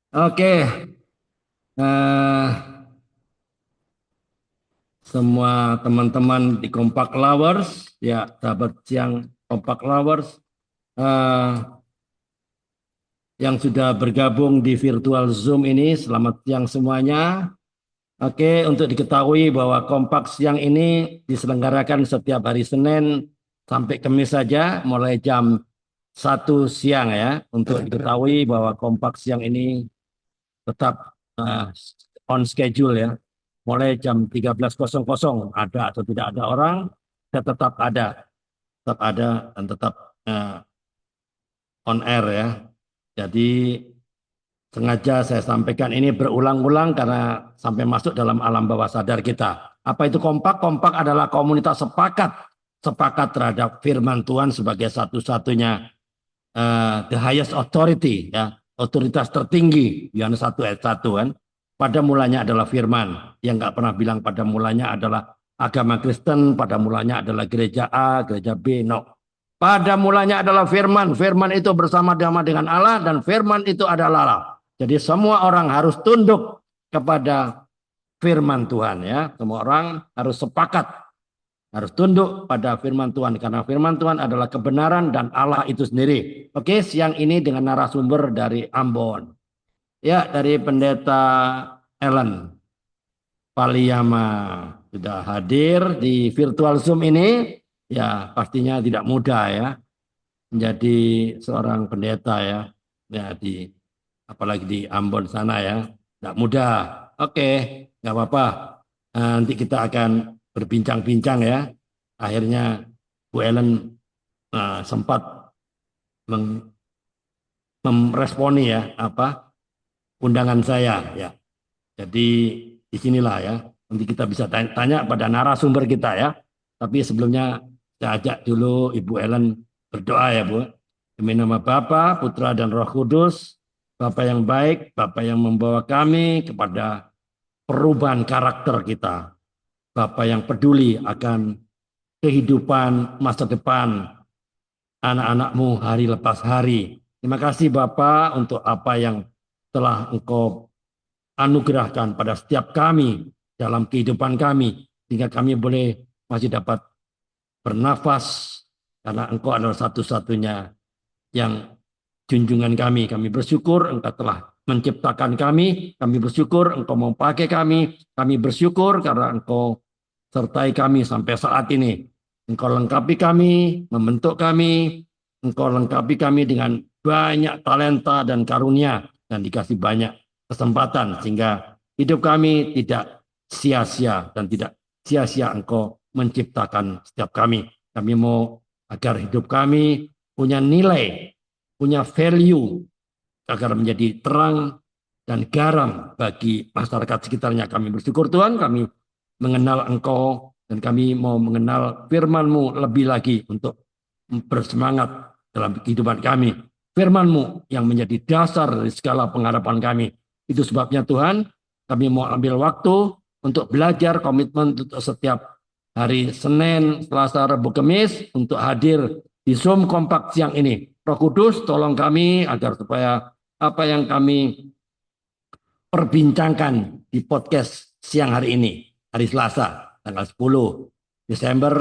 Oke, eh, semua teman-teman di Kompak Lovers, ya sahabat siang Kompak Lovers, eh, yang sudah bergabung di virtual Zoom ini, selamat siang semuanya. Oke, untuk diketahui bahwa Kompak siang ini diselenggarakan setiap hari Senin sampai Kamis saja, mulai jam 1 siang ya. Untuk diketahui bahwa Kompak siang ini tetap on schedule ya. Mulai jam 13.00 ada atau tidak ada orang, tetap ada dan tetap eh, on air ya. Jadi sengaja saya sampaikan ini berulang-ulang karena sampai masuk dalam alam bawah sadar kita. Apa itu kompak? Kompak adalah komunitas sepakat terhadap firman Tuhan sebagai satu-satunya the highest authority ya, otoritas tertinggi. Yohanes 1 ayat 1 kan. Pada mulanya adalah firman. Yang nggak pernah bilang pada mulanya adalah agama Kristen, pada mulanya adalah gereja A, gereja B, no. Pada mulanya adalah firman. Firman itu bersama-sama dengan Allah dan firman itu adalah Allah. Jadi semua orang harus tunduk kepada firman Tuhan ya. Semua orang harus sepakat, harus tunduk pada firman Tuhan karena firman Tuhan adalah kebenaran dan Allah itu sendiri. Oke, siang ini dengan narasumber dari Ambon. Ya, dari Pendeta Ellen Paliyama sudah hadir di virtual Zoom ini. Ya, pastinya tidak mudah ya menjadi seorang pendeta ya. Ya di apalagi di Ambon sana ya. Tidak mudah. Oke, nggak apa-apa. Nanti kita akan berbincang-bincang ya. Akhirnya Bu Ellen sempat meresponi ya apa undangan saya ya. Jadi disinilah ya. Nanti kita bisa tanya pada narasumber kita ya. Tapi sebelumnya saya ajak dulu Ibu Ellen berdoa ya Bu. Demi nama Bapa, Putra dan Roh Kudus, Bapa yang baik, Bapa yang membawa kami kepada perubahan karakter kita. Bapa yang peduli akan kehidupan masa depan anak-anakmu hari lepas hari. Terima kasih Bapak untuk apa yang telah Engkau anugerahkan pada setiap kami dalam kehidupan kami, sehingga kami boleh masih dapat bernafas, karena Engkau adalah satu-satunya yang junjungan kami. Kami bersyukur Engkau telah menciptakan kami bersyukur Engkau mau pakai kami bersyukur karena Engkau sertai kami sampai saat ini. Engkau lengkapi kami, membentuk kami, Engkau lengkapi kami dengan banyak talenta dan karunia dan dikasih banyak kesempatan sehingga hidup kami tidak sia-sia dan tidak sia-sia Engkau menciptakan setiap kami. Kami mau agar hidup kami punya nilai, punya value agar menjadi terang dan garam bagi masyarakat sekitarnya. Kami bersyukur Tuhan, kami mengenal Engkau dan kami mau mengenal firman-Mu lebih lagi untuk bersemangat dalam kehidupan kami. Firman-Mu yang menjadi dasar dari segala pengharapan kami. Itu sebabnya Tuhan, kami mau ambil waktu untuk belajar komitmen untuk setiap hari Senin, Selasa, Rabu, Kamis untuk hadir di Zoom kompak siang ini. Roh Kudus tolong kami agar supaya apa yang kami perbincangkan di podcast siang hari ini, hari Selasa, tanggal 10 Desember,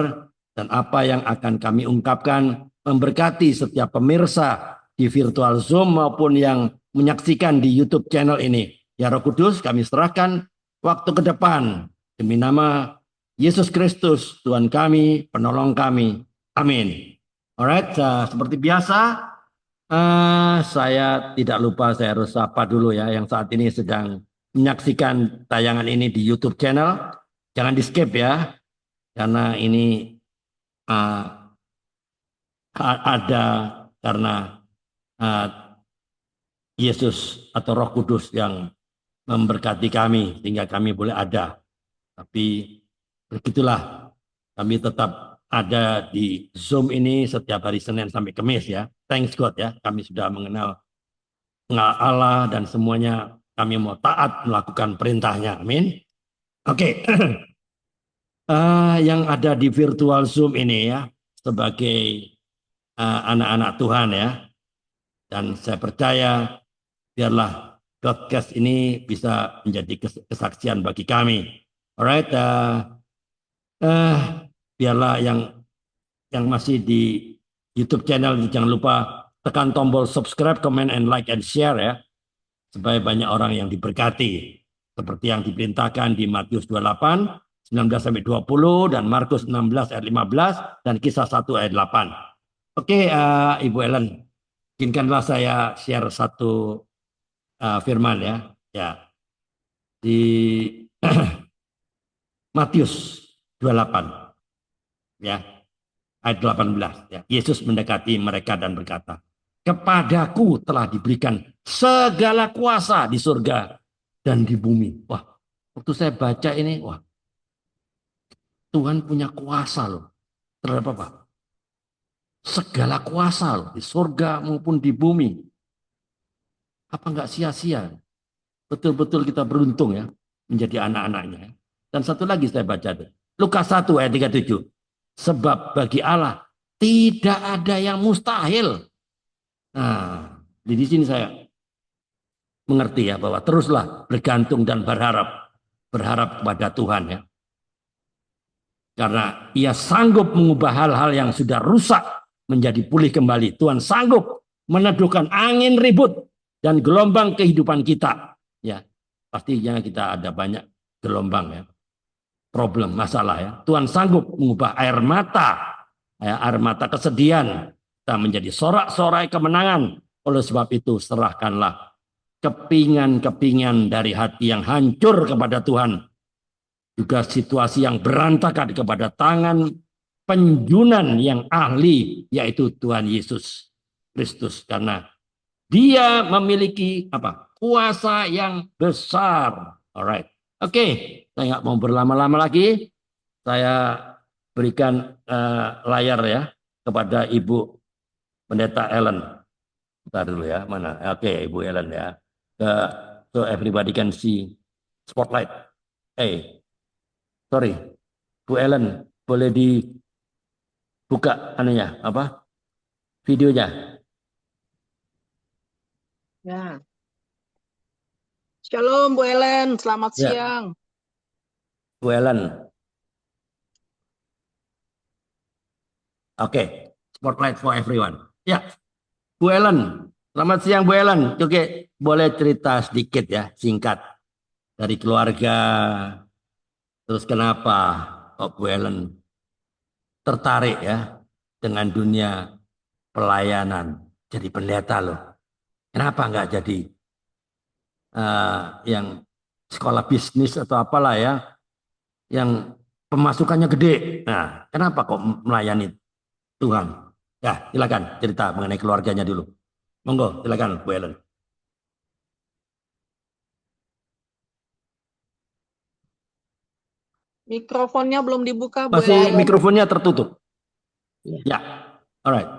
dan apa yang akan kami ungkapkan memberkati setiap pemirsa di virtual Zoom maupun yang menyaksikan di YouTube channel ini. Ya Roh Kudus, kami serahkan waktu ke depan demi nama Yesus Kristus, Tuhan kami, penolong kami. Amin. Alright, seperti biasa, saya tidak lupa saya harus sapa dulu ya yang saat ini sedang menyaksikan tayangan ini di YouTube channel. Jangan di skip ya, karena ini uh, ada karena uh, Yesus atau Roh Kudus yang memberkati kami sehingga kami boleh ada. Tapi begitulah, kami tetap ada di Zoom ini setiap hari Senin sampai Kamis ya. Thanks God ya, kami sudah mengenal Allah dan semuanya kami mau taat melakukan perintahnya. Amin. Oke, yang ada di virtual Zoom ini ya sebagai anak-anak Tuhan ya. Dan saya percaya biarlah podcast ini bisa menjadi kesaksian bagi kami. Alright, biarlah yang masih di YouTube channel ini jangan lupa tekan tombol subscribe, comment, and like and share ya, supaya banyak orang yang diberkati seperti yang diperintahkan di Matius 28 19 sampai 20 dan Markus 16 ayat 15 dan Kisah 1 ayat 8. Oke, Ibu Ellen, izinkanlah saya share satu firman ya. Ya, di Matius 28 ya, ayat 18 ya. Yesus mendekati mereka dan berkata, "Kepadaku telah diberikan segala kuasa di surga dan di bumi." Wah, waktu saya baca ini, wah, Tuhan punya kuasa loh terhadap apa? Segala kuasa loh di surga maupun di bumi. Apa nggak sia-sia? Betul-betul kita beruntung ya menjadi anak-anaknya. Dan satu lagi saya baca tuh. Lukas 1 ayat 37. Sebab bagi Allah tidak ada yang mustahil. Nah, di sini saya mengerti ya bahwa teruslah bergantung dan berharap kepada Tuhan ya. Karena ia sanggup mengubah hal-hal yang sudah rusak menjadi pulih kembali. Tuhan sanggup meneduhkan angin ribut dan gelombang kehidupan kita. Ya, pastinya kita ada banyak gelombang ya, problem, masalah ya. Tuhan sanggup mengubah air mata, ya, air mata kesedihan, kita menjadi sorak-sorai kemenangan. Oleh sebab itu serahkanlah kepingan-kepingan dari hati yang hancur kepada Tuhan. Juga situasi yang berantakan kepada tangan penjunan yang ahli, yaitu Tuhan Yesus Kristus. Karena dia memiliki apa? Kuasa yang besar. Alright. Oke, saya nggak mau berlama-lama lagi. Saya berikan layar ya kepada Ibu Pendeta Ellen. Bentar dulu ya, mana? Oke, Ibu Ellen ya. So everybody can see spotlight. Hey, sorry, Bu Ellen, boleh dibuka anunya apa? Videonya. Ya. Shalom Bu Ellen, selamat Ya, siang. Bu Ellen. Oke, spotlight for everyone. Ya, Bu Ellen. Selamat siang Bu Ellen. Oke, boleh cerita sedikit ya, singkat dari keluarga. Terus kenapa kok Bu Ellen tertarik ya dengan dunia pelayanan, jadi pendeta loh. Kenapa nggak jadi yang sekolah bisnis atau apalah ya, yang pemasukannya gede. Nah, kenapa kok melayani Tuhan? Ya, silakan cerita mengenai keluarganya dulu. Monggo, silakan Bu Ellen. Mikrofonnya belum dibuka Bu Masih Ellen. mikrofonnya tertutup. Ya. Ya, alright.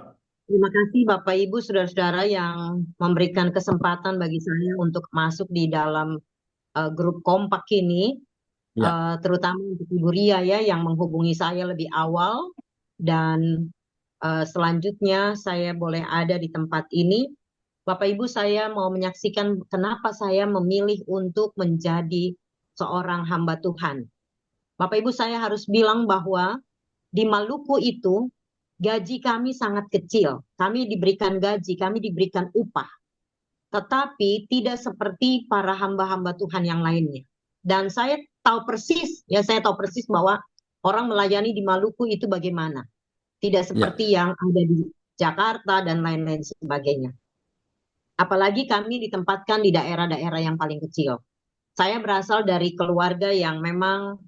Terima kasih Bapak Ibu saudara-saudara yang memberikan kesempatan bagi saya untuk masuk di dalam grup kompak ini, Ya, terutama untuk Ibu Ria ya yang menghubungi saya lebih awal dan selanjutnya saya boleh ada di tempat ini. Bapak Ibu, saya mau menyaksikan kenapa saya memilih untuk menjadi seorang hamba Tuhan. Bapak Ibu, saya harus bilang bahwa di Maluku itu gaji kami sangat kecil. Kami diberikan gaji, kami diberikan upah. Tetapi tidak seperti para hamba-hamba Tuhan yang lainnya. Dan saya tahu persis, ya saya tahu persis bahwa orang melayani di Maluku itu bagaimana. Tidak seperti yang ada di Jakarta dan lain-lain sebagainya. Apalagi kami ditempatkan di daerah-daerah yang paling kecil. Saya berasal dari keluarga yang memang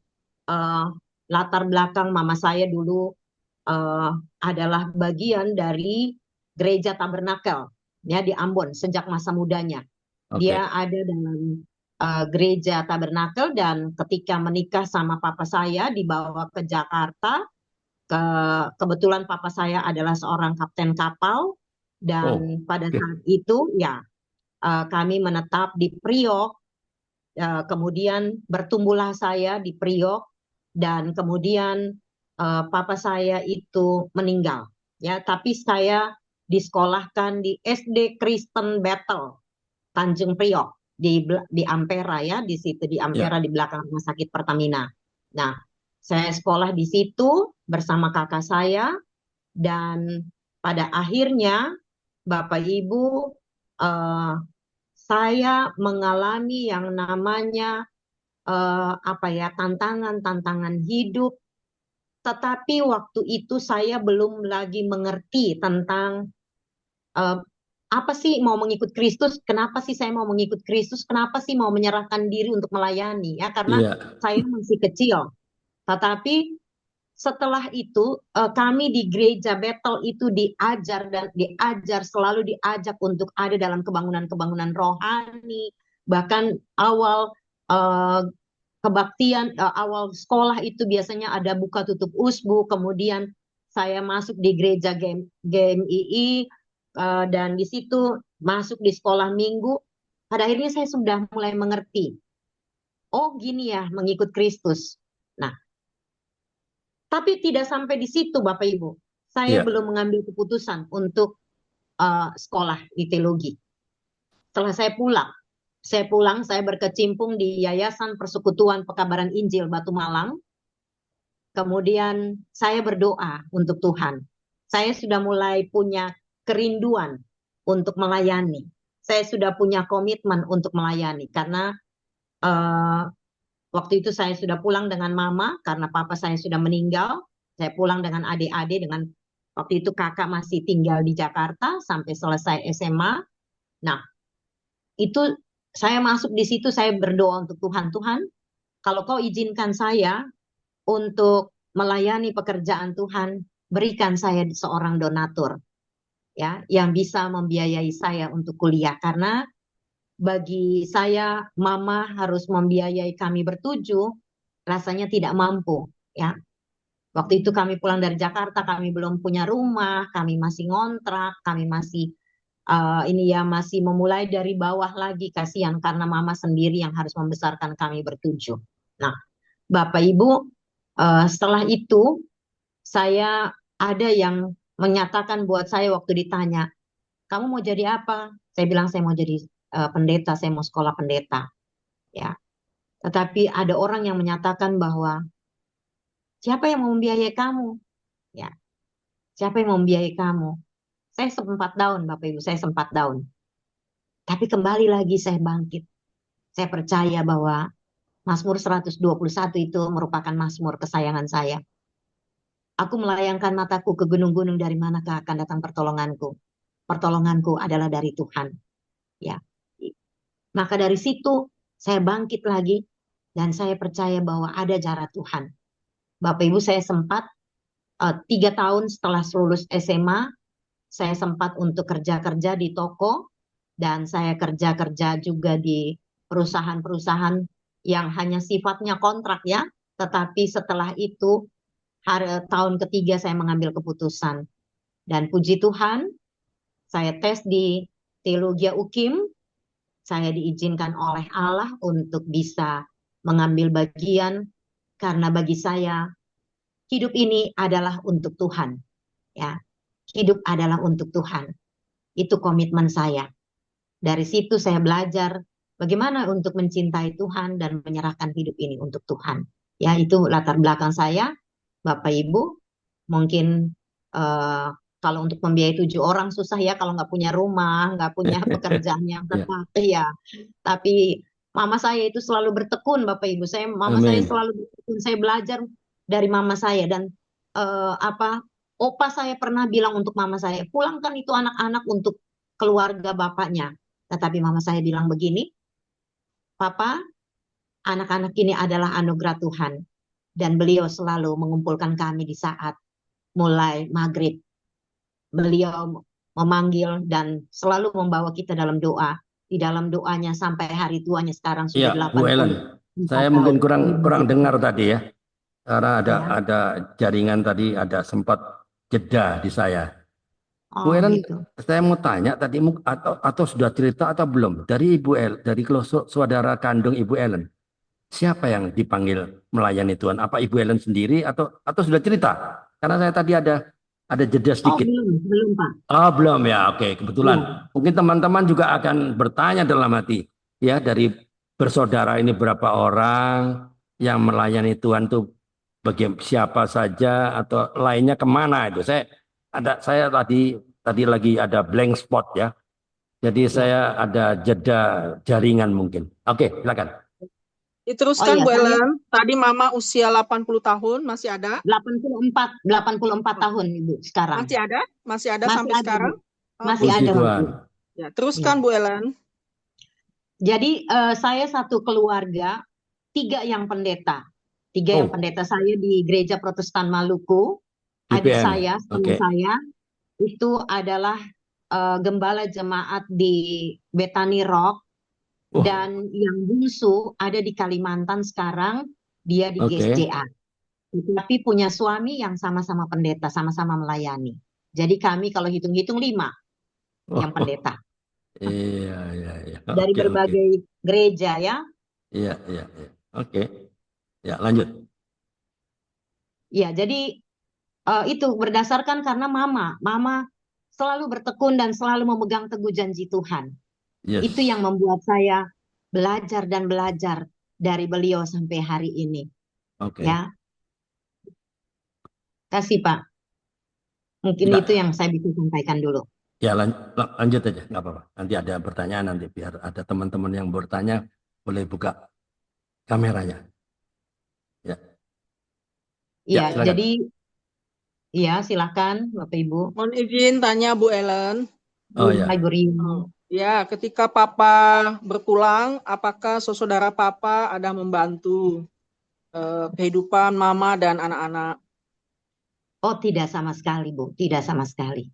latar belakang mama saya dulu adalah bagian dari gereja tabernakel ya di Ambon sejak masa mudanya. Dia ada dalam gereja tabernakel dan ketika menikah sama papa saya dibawa ke Jakarta. Kebetulan papa saya adalah seorang kapten kapal dan pada saat itu ya kami menetap di Priok. Kemudian bertumbuhlah saya di Priok dan kemudian papa saya itu meninggal ya, tapi saya disekolahkan di SD Kristen Battle Tanjung Priok di Ampera ya, di situ di Ampera Ya. di belakang rumah sakit Pertamina. Nah, saya sekolah di situ bersama kakak saya dan pada akhirnya Bapak Ibu, eh, saya mengalami yang namanya apa ya, tantangan-tantangan hidup. Tetapi waktu itu saya belum lagi mengerti tentang eh, apa sih mau mengikut Kristus, kenapa sih saya mau mengikut Kristus, kenapa sih mau menyerahkan diri untuk melayani ya, karena Iya. saya masih kecil. Tetapi setelah itu kami di gereja Bethel itu diajar dan diajar, selalu diajak untuk ada dalam kebangunan-kebangunan rohani. Bahkan awal eh, kebaktian, awal sekolah itu biasanya ada buka tutup usbu. Kemudian saya masuk di gereja GMII dan di situ masuk di sekolah minggu. Pada akhirnya saya sudah mulai mengerti. Oh gini ya mengikut Kristus. Nah, tapi tidak sampai di situ Bapak Ibu. Saya Iya. belum mengambil keputusan untuk sekolah di teologi. Setelah saya pulang, saya berkecimpung di Yayasan Persekutuan Pekabaran Injil Batu Malang. Kemudian saya berdoa untuk Tuhan. Saya sudah mulai punya kerinduan untuk melayani. Saya sudah punya komitmen untuk melayani karena eh, waktu itu saya sudah pulang dengan mama karena papa saya sudah meninggal. Saya pulang dengan adik-adik, dengan waktu itu kakak masih tinggal di Jakarta sampai selesai SMA. Nah, itu saya masuk di situ, saya berdoa untuk Tuhan. Tuhan, kalau kau izinkan saya untuk melayani pekerjaan Tuhan, berikan saya seorang donatur ya yang bisa membiayai saya untuk kuliah, karena bagi saya mama harus membiayai kami bertujuh rasanya tidak mampu ya. Waktu itu kami pulang dari Jakarta, kami belum punya rumah, kami masih ngontrak, kami masih ini ya masih memulai dari bawah lagi, kasihan karena mama sendiri yang harus membesarkan kami bertujuh. Nah, Bapak Ibu, setelah itu saya ada yang menyatakan buat saya waktu ditanya, kamu mau jadi apa? Saya bilang saya mau jadi pendeta, saya mau sekolah pendeta. Ya, tetapi ada orang yang menyatakan bahwa siapa yang mau membiayai kamu? Ya, siapa yang mau membiayai kamu? Saya sempat down, Bapak Ibu, saya sempat down. Tapi kembali lagi saya bangkit. Saya percaya bahwa Mazmur 121 itu merupakan Mazmur kesayangan saya. Aku melayangkan mataku ke gunung-gunung, dari manakah akan datang pertolonganku? Pertolonganku adalah dari Tuhan. Ya. Maka dari situ saya bangkit lagi dan saya percaya bahwa ada cara Tuhan. Bapak Ibu, saya sempat 3 tahun setelah lulus SMA, saya sempat untuk kerja-kerja di toko dan saya kerja-kerja juga di perusahaan-perusahaan yang hanya sifatnya kontrak ya. Tetapi setelah itu tahun ketiga saya mengambil keputusan. Dan puji Tuhan, saya tes di Teologi UKIM, saya diizinkan oleh Allah untuk bisa mengambil bagian karena bagi saya hidup ini adalah untuk Tuhan. Ya, hidup adalah untuk Tuhan. Itu komitmen saya. Dari situ saya belajar bagaimana untuk mencintai Tuhan dan menyerahkan hidup ini untuk Tuhan. Ya, itu latar belakang saya, Bapak Ibu. Mungkin kalau untuk membiayai 7 orang susah ya kalau nggak punya rumah, nggak punya pekerjaan yang Ya. tetap. Ya, tapi mama saya itu selalu bertekun, Bapak Ibu. Mama saya Amin. selalu bertekun. Saya belajar dari mama saya dan opa saya pernah bilang untuk mama saya, pulangkan itu anak-anak untuk keluarga bapaknya. Tetapi mama saya bilang begini, Papa, anak-anak ini adalah anugerah Tuhan. Dan beliau selalu mengumpulkan kami di saat mulai maghrib. Beliau memanggil dan selalu membawa kita dalam doa. Di dalam doanya sampai hari tuanya sekarang sudah Ya, Bu Ellen, 84 saya tahun. mungkin kurang dengar tadi ya, karena Ya. ada jaringan tadi, ada sempat jeda di saya. Bu Oh Ellen, gitu. saya mau tanya tadi atau sudah cerita atau belum dari Ibu dari saudara kandung Ibu Ellen, siapa yang dipanggil melayani Tuhan? Apa Ibu Ellen sendiri atau sudah cerita? Karena saya tadi ada jeda Oh sedikit. belum Pak. Oh belum ya, oke kebetulan. Belum. Mungkin teman-teman juga akan bertanya dalam hati. ya dari bersaudara ini berapa orang yang melayani Tuhan tuh siapa saja atau lainnya kemana itu? Saya tadi lagi ada blank spot ya. Jadi Ya. saya ada jeda jaringan mungkin. Oke, silakan. Oh Diteruskan iya, Bu saya Ellen. Tadi Mama usia 80 tahun, masih ada? 84 tahun Ibu sekarang. Masih ada? Masih ada Masih sampai ada, Bu. sekarang? Masih Oke. Puji ada, Bu. Tuhan. Ya, Ya. teruskan Bu Ellen. Jadi saya satu keluarga, 3 yang pendeta. 3 yang Oh, pendeta saya di Gereja Protestan Maluku. Adik IPM. saya, Oke. saya itu adalah gembala jemaat di Bethany Rock. Oh, Dan yang bungsu ada di Kalimantan sekarang, dia di oke. GSJA. Tapi punya suami yang sama-sama pendeta, sama-sama melayani. Jadi kami kalau hitung-hitung 5 yang Oh, pendeta. iya, iya, iya. Dari Oke, oke. berbagai gereja ya. Iya, iya, iya. Oke. Ya, lanjut. Ya, jadi itu berdasarkan karena Mama selalu bertekun dan selalu memegang teguh janji Tuhan. Itu Yes. yang membuat saya belajar dan belajar dari beliau sampai hari ini. Oke. Ya, kasih Pak. Mungkin Enggak. itu yang saya bisa sampaikan dulu. Ya, lanjut aja. Nggak apa-apa. Nanti ada pertanyaan nanti. Biar ada teman-teman yang bertanya, boleh buka kameranya. Ya, ya, Iya, silakan. jadi ya silakan Bapak Ibu. Mohon izin tanya Bu Ellen. Oh ya. Hai Bu Rio. Ya, ketika Papa berpulang, apakah saudara Papa ada membantu kehidupan Mama dan anak-anak? Oh, tidak sama sekali, Bu. Tidak sama sekali.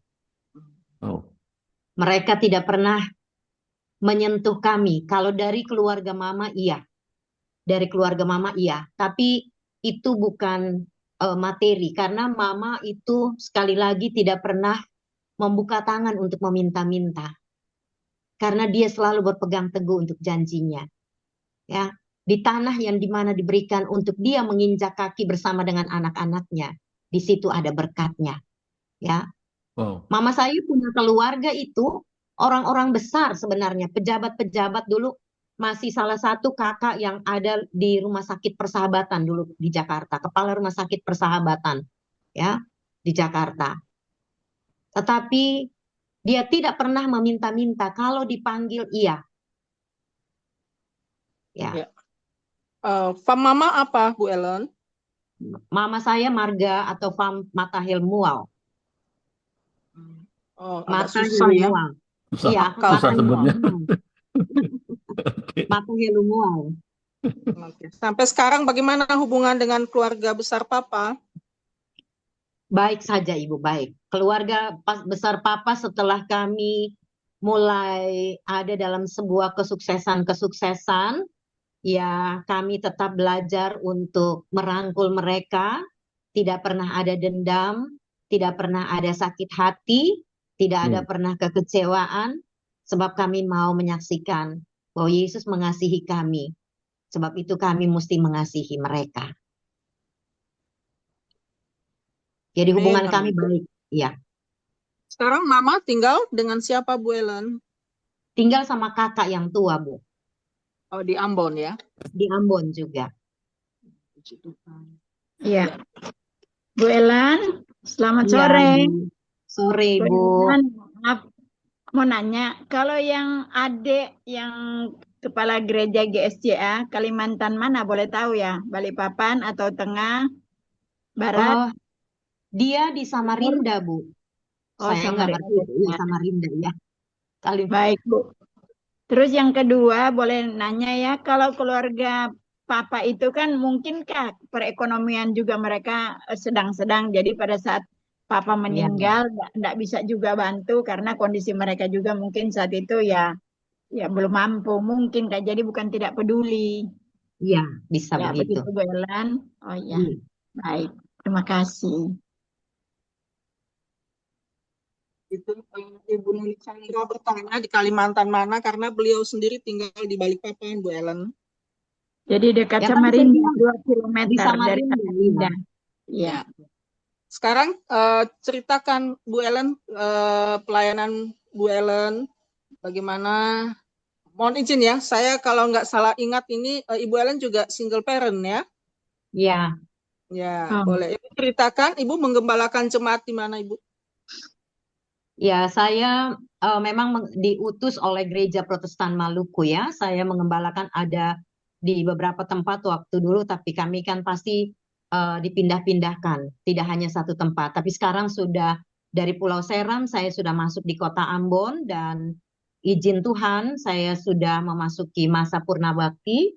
Oh, Mereka tidak pernah menyentuh kami. Kalau dari keluarga Mama, iya. Dari keluarga Mama, iya. Tapi itu bukan materi. Karena Mama itu sekali lagi tidak pernah membuka tangan untuk meminta-minta. Karena dia selalu berpegang teguh untuk janjinya. Ya, di tanah yang dimana diberikan untuk dia menginjak kaki bersama dengan anak-anaknya. Di situ ada berkatnya. Ya, wow. Mama saya punya keluarga itu orang-orang besar sebenarnya, pejabat-pejabat dulu, masih salah satu kakak yang ada di Rumah Sakit Persahabatan dulu di Jakarta, kepala Rumah Sakit Persahabatan ya di Jakarta. Tetapi dia tidak pernah meminta-minta, kalau dipanggil iya. Ya. Ya. Fam Mama apa Bu Ellen? Mama saya Marga atau Fam Matahil Mual. Oh, agak Matahil susah ya. Mual. Susah, Iya, Akal susah Matahil sebutnya. Mual. Matahil Mual. Oke. Sampai sekarang bagaimana hubungan dengan keluarga besar Papa? Baik saja Ibu, baik. Keluarga besar Papa setelah kami mulai ada dalam sebuah kesuksesan, ya kami tetap belajar untuk merangkul mereka, tidak pernah ada dendam, tidak pernah ada sakit hati, tidak ada pernah kekecewaan, sebab kami mau menyaksikan bahwa Yesus mengasihi kami. Sebab itu kami mesti mengasihi mereka. Jadi Amin, hubungan kami amin. baik, ya. Sekarang Mama tinggal dengan siapa Bu Ellen? Tinggal sama kakak yang tua, Bu. Oh, di Ambon ya. Di Ambon juga. Iya. Bu Elan, selamat Iya, sore. Bu. Sore, Bu Bu. Elan, maaf, mau nanya, kalau yang adik yang kepala gereja GSJA Kalimantan mana boleh tahu ya? Balikpapan atau Tengah, Barat? Oh, dia di Samarinda, Bu. Oh, Saya nggak ngerti. Samarinda. Iya, Samarinda ya. Baik, Bu. Terus yang kedua, boleh nanya ya, kalau keluarga Papa itu kan mungkinkah perekonomian juga mereka sedang-sedang, jadi pada saat Papa meninggal nggak bisa juga bantu karena kondisi mereka juga mungkin saat itu ya belum mampu, mungkin Kak, jadi bukan tidak peduli. Iya, bisa Ya, begitu. begitu Bu Elan. Oh ya, Iya. baik. Terima kasih. Itu Ibu Nuni Chandra bertanya di Kalimantan mana karena beliau sendiri tinggal di Balikpapan, Bu Ellen. Jadi dekat Ya, kan saya Samarinda, bilang, 2 kilometer di dari Samarinda, Samarinda. iya. Ya. Sekarang ceritakan Bu Ellen pelayanan Bu Ellen bagaimana mohon izin ya, saya kalau nggak salah ingat ini Ibu Ellen juga single parent ya? Ya, Ya, Oh. boleh. Ibu ceritakan, Ibu menggembalakan jemaat di mana, Ibu? ya saya memang diutus oleh Gereja Protestan Maluku ya. Saya mengembalakan ada di beberapa tempat waktu dulu, tapi kami kan pasti dipindah-pindahkan, tidak hanya satu tempat. Tapi sekarang sudah dari Pulau Seram, saya sudah masuk di Kota Ambon dan izin Tuhan, saya sudah memasuki masa Purnabakti.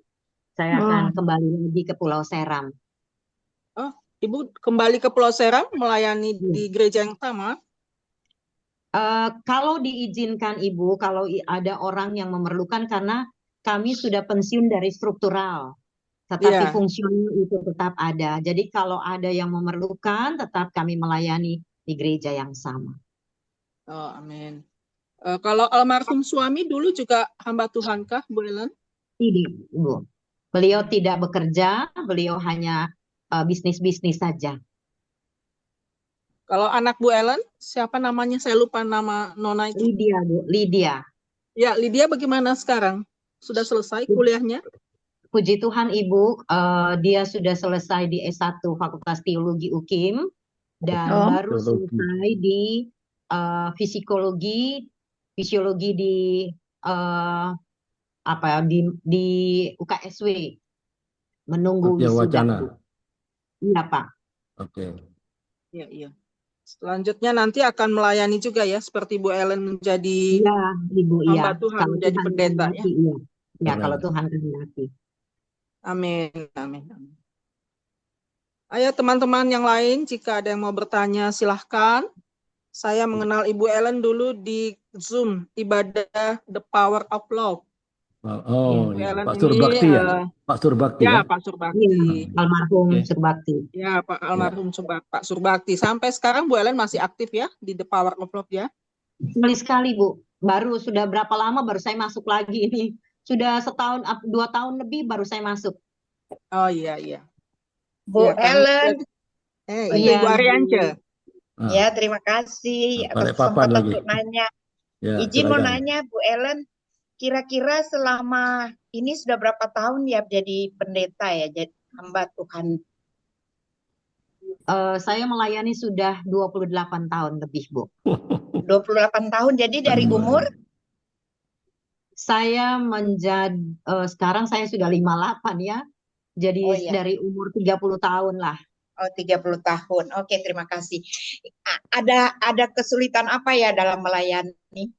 Saya Oh. akan kembali lagi ke Pulau Seram. Oh, Ibu kembali ke Pulau Seram melayani Ya. di gereja yang sama? Kalau diizinkan Ibu, kalau ada orang yang memerlukan, karena kami sudah pensiun dari struktural, tetapi Iya. fungsional itu tetap ada. Jadi kalau ada yang memerlukan, tetap kami melayani di gereja yang sama. Oh, amin. Kalau almarhum suami dulu juga hamba Tuhankah, Bu Ellen? Tidak, Ibu. Beliau tidak bekerja, beliau hanya bisnis-bisnis saja. Kalau anak Bu Ellen, siapa namanya? Saya lupa nama Nona itu. Lydia, Bu, Lydia. Ya, Lydia bagaimana sekarang? Sudah selesai kuliahnya? Puji Tuhan Ibu, dia sudah selesai di S1 Fakultas Teologi UKIM dan Oh. baru Teologi. selesai di fisiologi di di UKSW, menunggu Satya wisuda, Wacana. Bu. Iya, Pak. Oke. Iya, iya. Selanjutnya nanti akan melayani juga ya, seperti Bu Ellen menjadi Iya, Ibu, iya. hamba Tuhan, Kalau menjadi Tuhan pendeta ya. kehendaki, iya. Ya, Amin. kalau Tuhan kehendaki. Amin, amin, amin. Ayo teman-teman yang lain, jika ada yang mau bertanya silahkan. Saya mengenal Ibu Ellen dulu di Zoom, ibadah The Power of Love. Oh, Bu iya. Ellen Pak ini, Surbakti ya? Pak Surbakti ya ya? Pak Iya, Surbakti. almarhum Oke. Surbakti. Ya, Pak almarhum Pak Surbakti. Sampai sekarang Bu Ellen masih aktif ya di The Power of Love ya? Sekali, Bu. Baru sudah berapa lama baru saya masuk lagi ini. Sudah setahun, 2 tahun lebih baru saya masuk. Oh iya, iya. Bu Ya, karena Ellen, itu Iya, Ibu Ariance. Ah, ya terima kasih atas Balikpapan kesempatan lagi. untuk nanya. Ya, Izin mau silakan. nanya Bu Ellen, kira-kira selama ini sudah berapa tahun ya jadi pendeta ya, jadi hamba Tuhan? Saya melayani sudah 28 tahun lebih, Bu. 28 tahun, jadi dari umur? Saya sekarang saya sudah 58 ya. Jadi Oh iya, dari umur 30 tahun lah. oh 30 tahun. Oke, terima kasih. Ada kesulitan apa ya dalam melayani?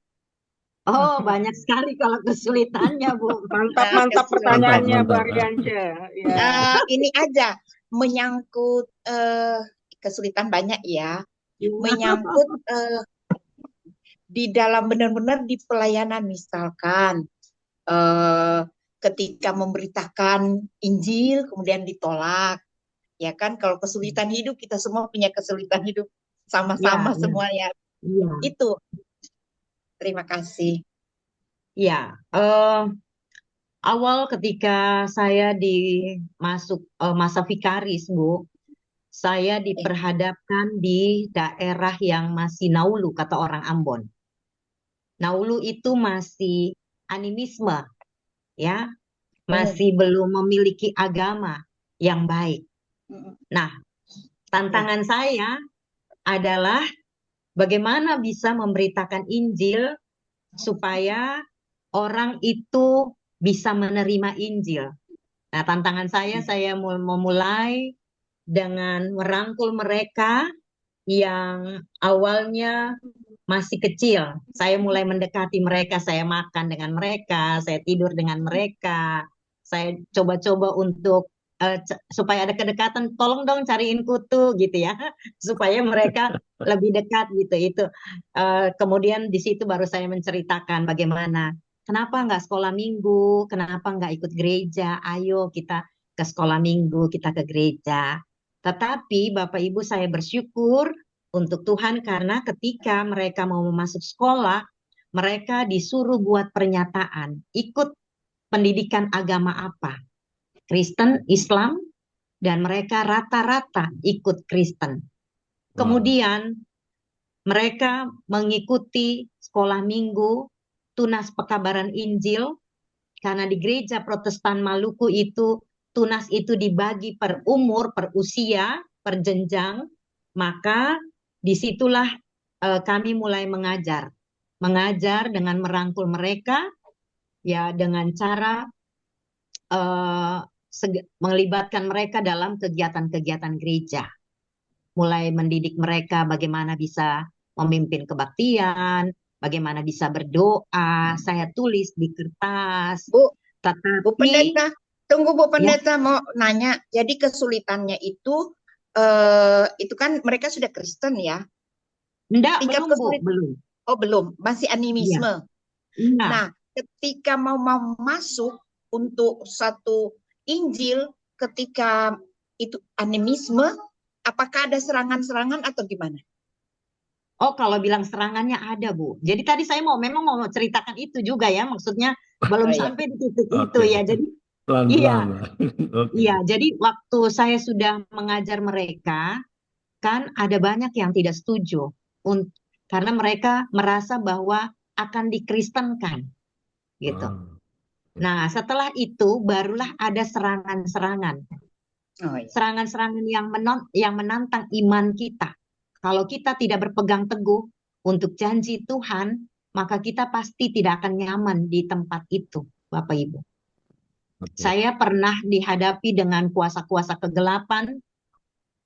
Oh, banyak sekali kalau kesulitannya, Bu. Mantap Kesulitan. pertanyaannya Bu Mantap. Ariance. Ya. Ini aja menyangkut kesulitan banyak ya. Menyangkut di dalam benar-benar di pelayanan, misalkan ketika memberitakan Injil kemudian ditolak, ya kan? Kalau kesulitan hidup, kita semua punya kesulitan hidup sama-sama Ya, semua ya. Iya. Itu. Terima kasih. Ya, awal ketika saya masuk masa vikaris, Bu, saya diperhadapkan di daerah yang masih naulu, kata orang Ambon. Naulu itu masih animisme, ya, masih belum memiliki agama yang baik. Nah, tantangan saya adalah bagaimana bisa memberitakan Injil supaya orang itu bisa menerima Injil. Nah, tantangan saya memulai dengan merangkul mereka yang awalnya masih kecil. Saya mulai mendekati mereka, saya makan dengan mereka, saya tidur dengan mereka. Saya coba-coba untuk supaya ada kedekatan, tolong dong cariin kutu gitu ya, supaya mereka lebih dekat gitu. Itu kemudian di situ baru saya menceritakan bagaimana, kenapa nggak sekolah minggu, kenapa nggak ikut gereja, ayo kita ke sekolah minggu, kita ke gereja. Tetapi Bapak Ibu, saya bersyukur untuk Tuhan karena ketika mereka mau masuk sekolah, mereka disuruh buat pernyataan, ikut pendidikan agama apa, Kristen, Islam, dan mereka rata-rata ikut Kristen. Kemudian mereka mengikuti sekolah minggu, tunas pekabaran Injil, karena di gereja Protestan Maluku itu tunas itu dibagi per umur, per usia, per jenjang, maka disitulah kami mulai mengajar dengan merangkul mereka, ya dengan cara melibatkan mereka dalam kegiatan-kegiatan gereja, mulai mendidik mereka bagaimana bisa memimpin kebaktian, bagaimana bisa berdoa. Saya tulis di kertas, Bu tetapi Pendeta, tunggu Bu ya, Pendeta mau nanya. Jadi kesulitannya itu kan mereka sudah Kristen ya. enggak, Tingkat belum Bu, kesulitan. belum. Oh belum, masih Iya, animisme. iya. Nah, ketika mau masuk untuk satu Injil, ketika itu animisme, apakah ada serangan-serangan atau gimana? Oh, kalau bilang serangannya ada, Bu. Jadi tadi saya memang mau ceritakan itu juga ya, maksudnya belum Oh iya. sampai di titik itu Oke, ya. Jadi iya, pelan-pelan lah. Oke. iya. Jadi waktu saya sudah mengajar mereka, kan ada banyak yang tidak setuju, karena mereka merasa bahwa akan dikristenkan, gitu. Oh, Nah, setelah itu barulah ada serangan-serangan. Oh iya. Serangan-serangan yang menantang iman kita. Kalau kita tidak berpegang teguh untuk janji Tuhan, maka kita pasti tidak akan nyaman di tempat itu, Bapak Ibu. oke. Saya pernah dihadapi dengan kuasa-kuasa kegelapan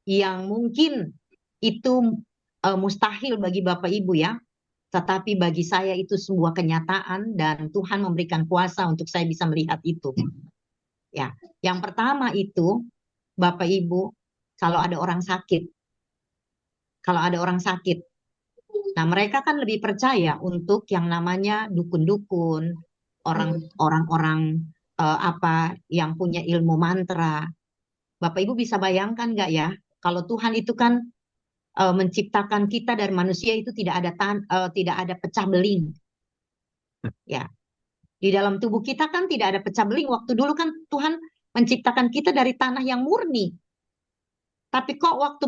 yang mungkin itu mustahil bagi Bapak Ibu ya, tetapi bagi saya itu sebuah kenyataan dan Tuhan memberikan kuasa untuk saya bisa melihat itu. Ya, yang pertama itu Bapak Ibu, kalau ada orang sakit, nah mereka kan lebih percaya untuk yang namanya dukun-dukun, orang-orang apa yang punya ilmu mantra. Bapak Ibu bisa bayangkan nggak ya, kalau Tuhan itu kan menciptakan kita dari manusia itu tidak ada pecah beling, ya. Di dalam tubuh kita kan tidak ada pecah beling. Waktu dulu kan Tuhan menciptakan kita dari tanah yang murni. Tapi kok waktu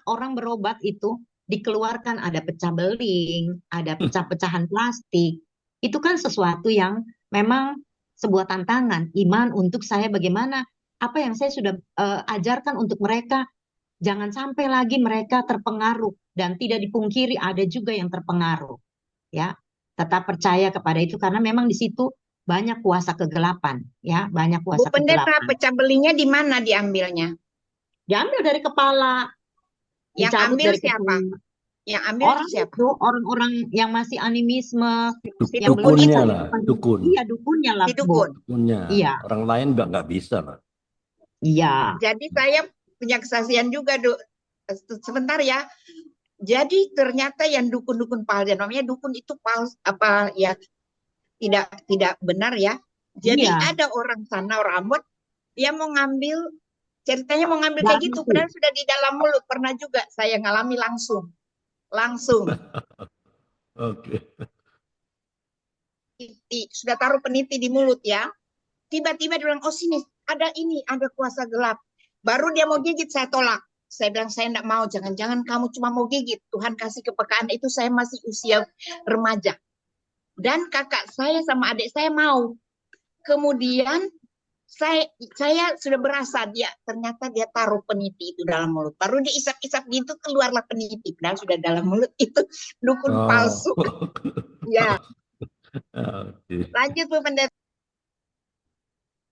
orang berobat itu dikeluarkan ada pecah beling, ada pecah-pecahan plastik. Itu kan sesuatu yang memang sebuah tantangan iman untuk saya bagaimana apa yang saya sudah ajarkan untuk mereka. Jangan sampai lagi mereka terpengaruh dan tidak dipungkiri ada juga yang terpengaruh. Ya, tetap percaya kepada itu karena memang di situ banyak kuasa kegelapan, ya, banyak Bu kuasa Pendeta, kegelapan. pecah belingnya di mana diambilnya? Diambil dari kepala, Yang dicabut ambil dari siapa? kepala. Yang ambil Orang siapa? itu, orang-orang yang masih animisme, Si yang belum dukun Dukunnya itu, lah, dukun. iya dukunnya lah, si Bu. dukun. Dukunnya. Iya, Orang lain nggak bisa lah. iya. Jadi saya punya kesaksian juga, sebentar ya. Jadi ternyata yang dukun-dukun palsu, namanya dukun itu palsu apa ya, tidak benar ya. Jadi Iya, ada orang sana, orang Ambon, dia mau ngambil, ceritanya mau ngambil kayak dari gitu, itu. padahal sudah di dalam mulut. Pernah juga saya ngalami langsung. Oke. Sudah taruh peniti di mulut ya. Tiba-tiba dia bilang, oh sini, ada kuasa gelap. Baru dia mau gigit, saya tolak. Saya bilang, saya enggak mau, jangan-jangan kamu cuma mau gigit. Tuhan kasih kepekaan, itu saya masih usia remaja. Dan kakak saya sama adik saya mau. Kemudian saya sudah berasa ternyata dia taruh peniti itu dalam mulut. Baru diisap-isap gitu keluarlah peniti. Padahal sudah dalam mulut itu dukun Oh. palsu. Ya, Oke. lanjut Bu Pendeta.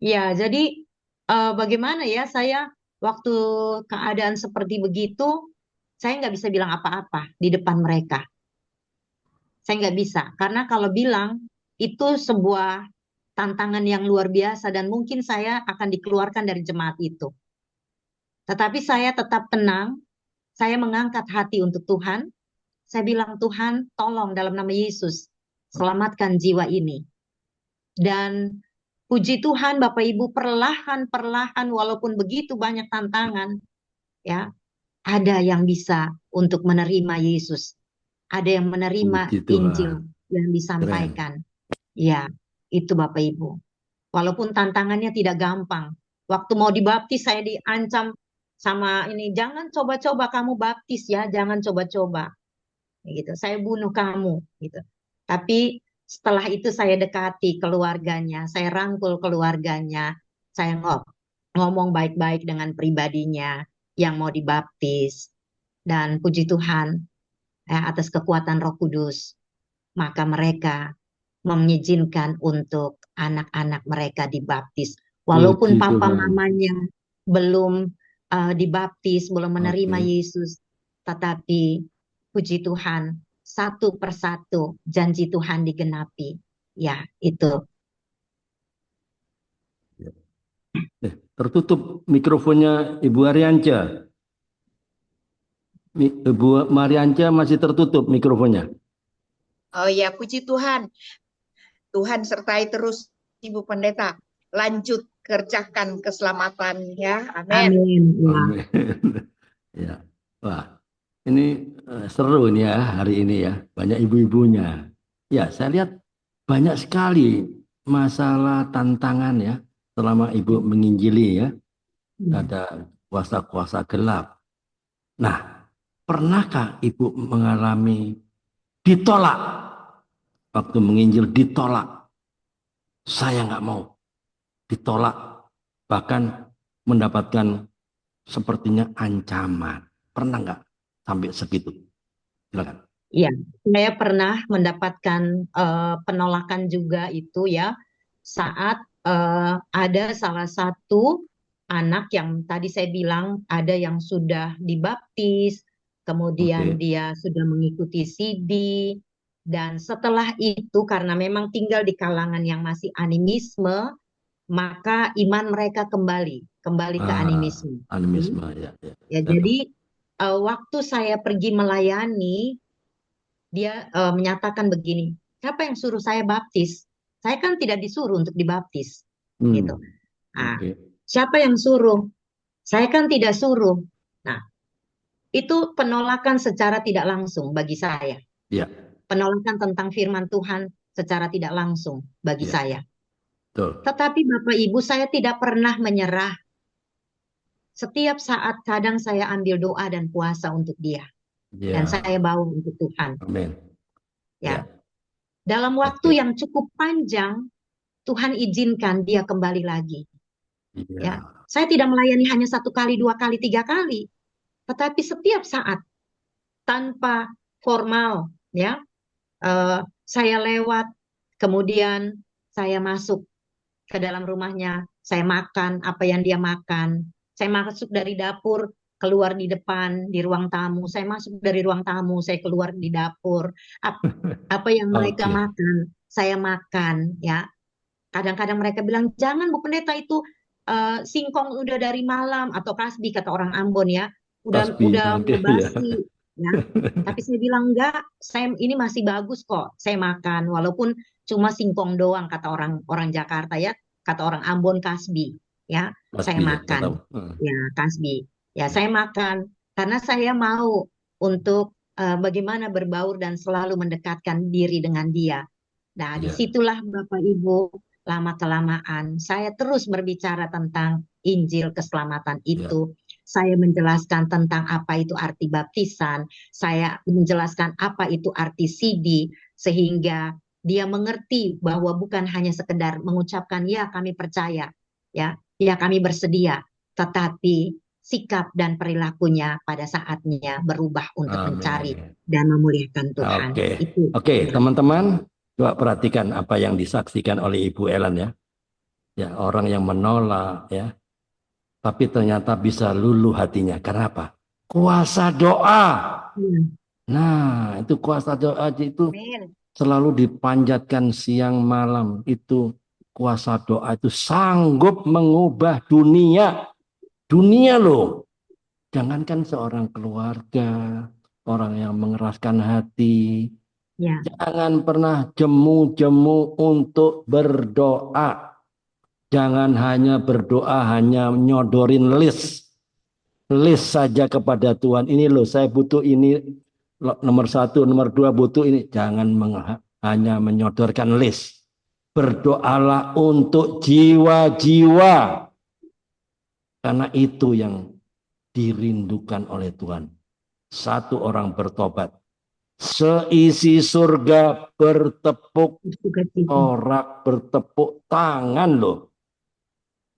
Ya, jadi bagaimana ya saya waktu keadaan seperti begitu, saya nggak bisa bilang apa-apa di depan mereka. Saya nggak bisa, karena kalau bilang itu sebuah tantangan yang luar biasa dan mungkin saya akan dikeluarkan dari jemaat itu. Tetapi saya tetap tenang, saya mengangkat hati untuk Tuhan. Saya bilang, Tuhan, tolong dalam nama Yesus, selamatkan jiwa ini. Dan puji Tuhan, Bapak Ibu, perlahan-perlahan walaupun begitu banyak tantangan, ya, ada yang bisa untuk menerima Yesus. Ada yang menerima Puji Injil Tuhan. yang disampaikan. Ya, itu Bapak Ibu. Walaupun tantangannya tidak gampang. Waktu mau dibaptis saya diancam sama ini, jangan coba-coba kamu baptis ya, jangan coba-coba. Gitu. Saya bunuh kamu gitu. Tapi setelah itu saya dekati keluarganya, saya rangkul keluarganya, saya ngomong baik-baik dengan pribadinya yang mau dibaptis. Dan puji Tuhan atas kekuatan Roh Kudus, maka mereka mengizinkan untuk anak-anak mereka dibaptis. Walaupun Puji papa Tuhan. mamanya belum dibaptis, belum menerima Oke. Yesus, tetapi puji Tuhan, satu persatu janji Tuhan digenapi. Ya, itu. Tertutup mikrofonnya Ibu Arianca. Ibu Marianca masih tertutup mikrofonnya. Oh ya, puji Tuhan. Tuhan sertai terus Ibu Pendeta. Lanjut kerjakan keselamatan ya. Amin. Amin. Ya. Amin. Ya. Wah, ini seru ini ya hari ini ya. Banyak ibu-ibunya. Ya, saya lihat banyak sekali masalah tantangan ya selama Ibu menginjili ya. Ada kuasa-kuasa gelap. Nah, pernahkah Ibu mengalami ditolak? Waktu menginjil ditolak. Saya nggak mau. Ditolak. Bahkan mendapatkan sepertinya ancaman. Pernah nggak sampai segitu? Silakan. Ya, saya pernah mendapatkan penolakan juga itu ya saat ada salah satu anak yang tadi saya bilang ada yang sudah dibaptis, kemudian Oke. dia sudah mengikuti CD, dan setelah itu karena memang tinggal di kalangan yang masih animisme, maka iman mereka kembali ke animisme. Animisme ya. Ya, jadi waktu saya pergi melayani, dia menyatakan begini, siapa yang suruh saya baptis? Saya kan tidak disuruh untuk dibaptis, gitu. Nah, Oke. siapa yang suruh? Saya kan tidak suruh. Nah, itu penolakan secara tidak langsung bagi saya. Ya. Penolakan tentang firman Tuhan secara tidak langsung bagi Ya. saya. Betul. Tetapi Bapak Ibu, saya tidak pernah menyerah. Setiap saat kadang saya ambil doa dan puasa untuk dia. Dan Ya. saya bawa untuk Tuhan. Amin. Ya. Ya. Dalam Oke. waktu yang cukup panjang, Tuhan izinkan dia kembali lagi. Ya. Ya, saya tidak melayani hanya 1 kali, 2 kali, 3 kali, tetapi setiap saat tanpa formal, ya, saya lewat, kemudian saya masuk ke dalam rumahnya, saya makan apa yang dia makan, saya masuk dari dapur, keluar di depan di ruang tamu, saya masuk dari ruang tamu, saya keluar di dapur, apa yang mereka Oke. makan, saya makan, ya. Kadang-kadang mereka bilang, jangan Bu Pendeta itu singkong udah dari malam atau kasbi kata orang Ambon ya, udah Tasbih. Oke. Ya. basi, ya. Tapi saya bilang enggak, ini masih bagus kok, saya makan walaupun cuma singkong doang kata orang Jakarta ya, kata orang Ambon kasbi, ya. Saya Tasbih ya. Saya tahu. makan, ya kasbi, ya saya makan karena saya mau untuk bagaimana berbaur dan selalu mendekatkan diri dengan dia. Nah, Ya. disitulah Bapak Ibu, lama-kelamaan saya terus berbicara tentang Injil keselamatan itu. Saya menjelaskan tentang apa itu arti baptisan, saya menjelaskan apa itu arti CD, sehingga dia mengerti bahwa bukan hanya sekedar mengucapkan ya kami percaya, ya kami bersedia, tetapi sikap dan perilakunya pada saatnya berubah untuk mencari Amin. dan memuliakan Tuhan. Oke. Itu. Oke, teman-teman, coba perhatikan apa yang disaksikan oleh Ibu Ellen ya. Ya, orang yang menolak ya. Tapi ternyata bisa luluh hatinya. Kenapa? Kuasa doa. Nah, itu kuasa doa itu Amin. selalu dipanjatkan siang malam. Itu kuasa doa itu sanggup mengubah dunia. Dunia loh. Jangankan seorang keluarga, orang yang mengeraskan hati. Ya. Jangan pernah jemu-jemu untuk berdoa. Jangan hanya berdoa, hanya nyodorin list saja kepada Tuhan. Ini loh, saya butuh ini, nomor 1, nomor 2 butuh ini. Jangan hanya menyodorkan list. Berdoalah untuk jiwa-jiwa. Karena itu yang dirindukan oleh Tuhan. 1 orang bertobat, Seisi surga bertepuk Sukacita. sorak, bertepuk tangan loh.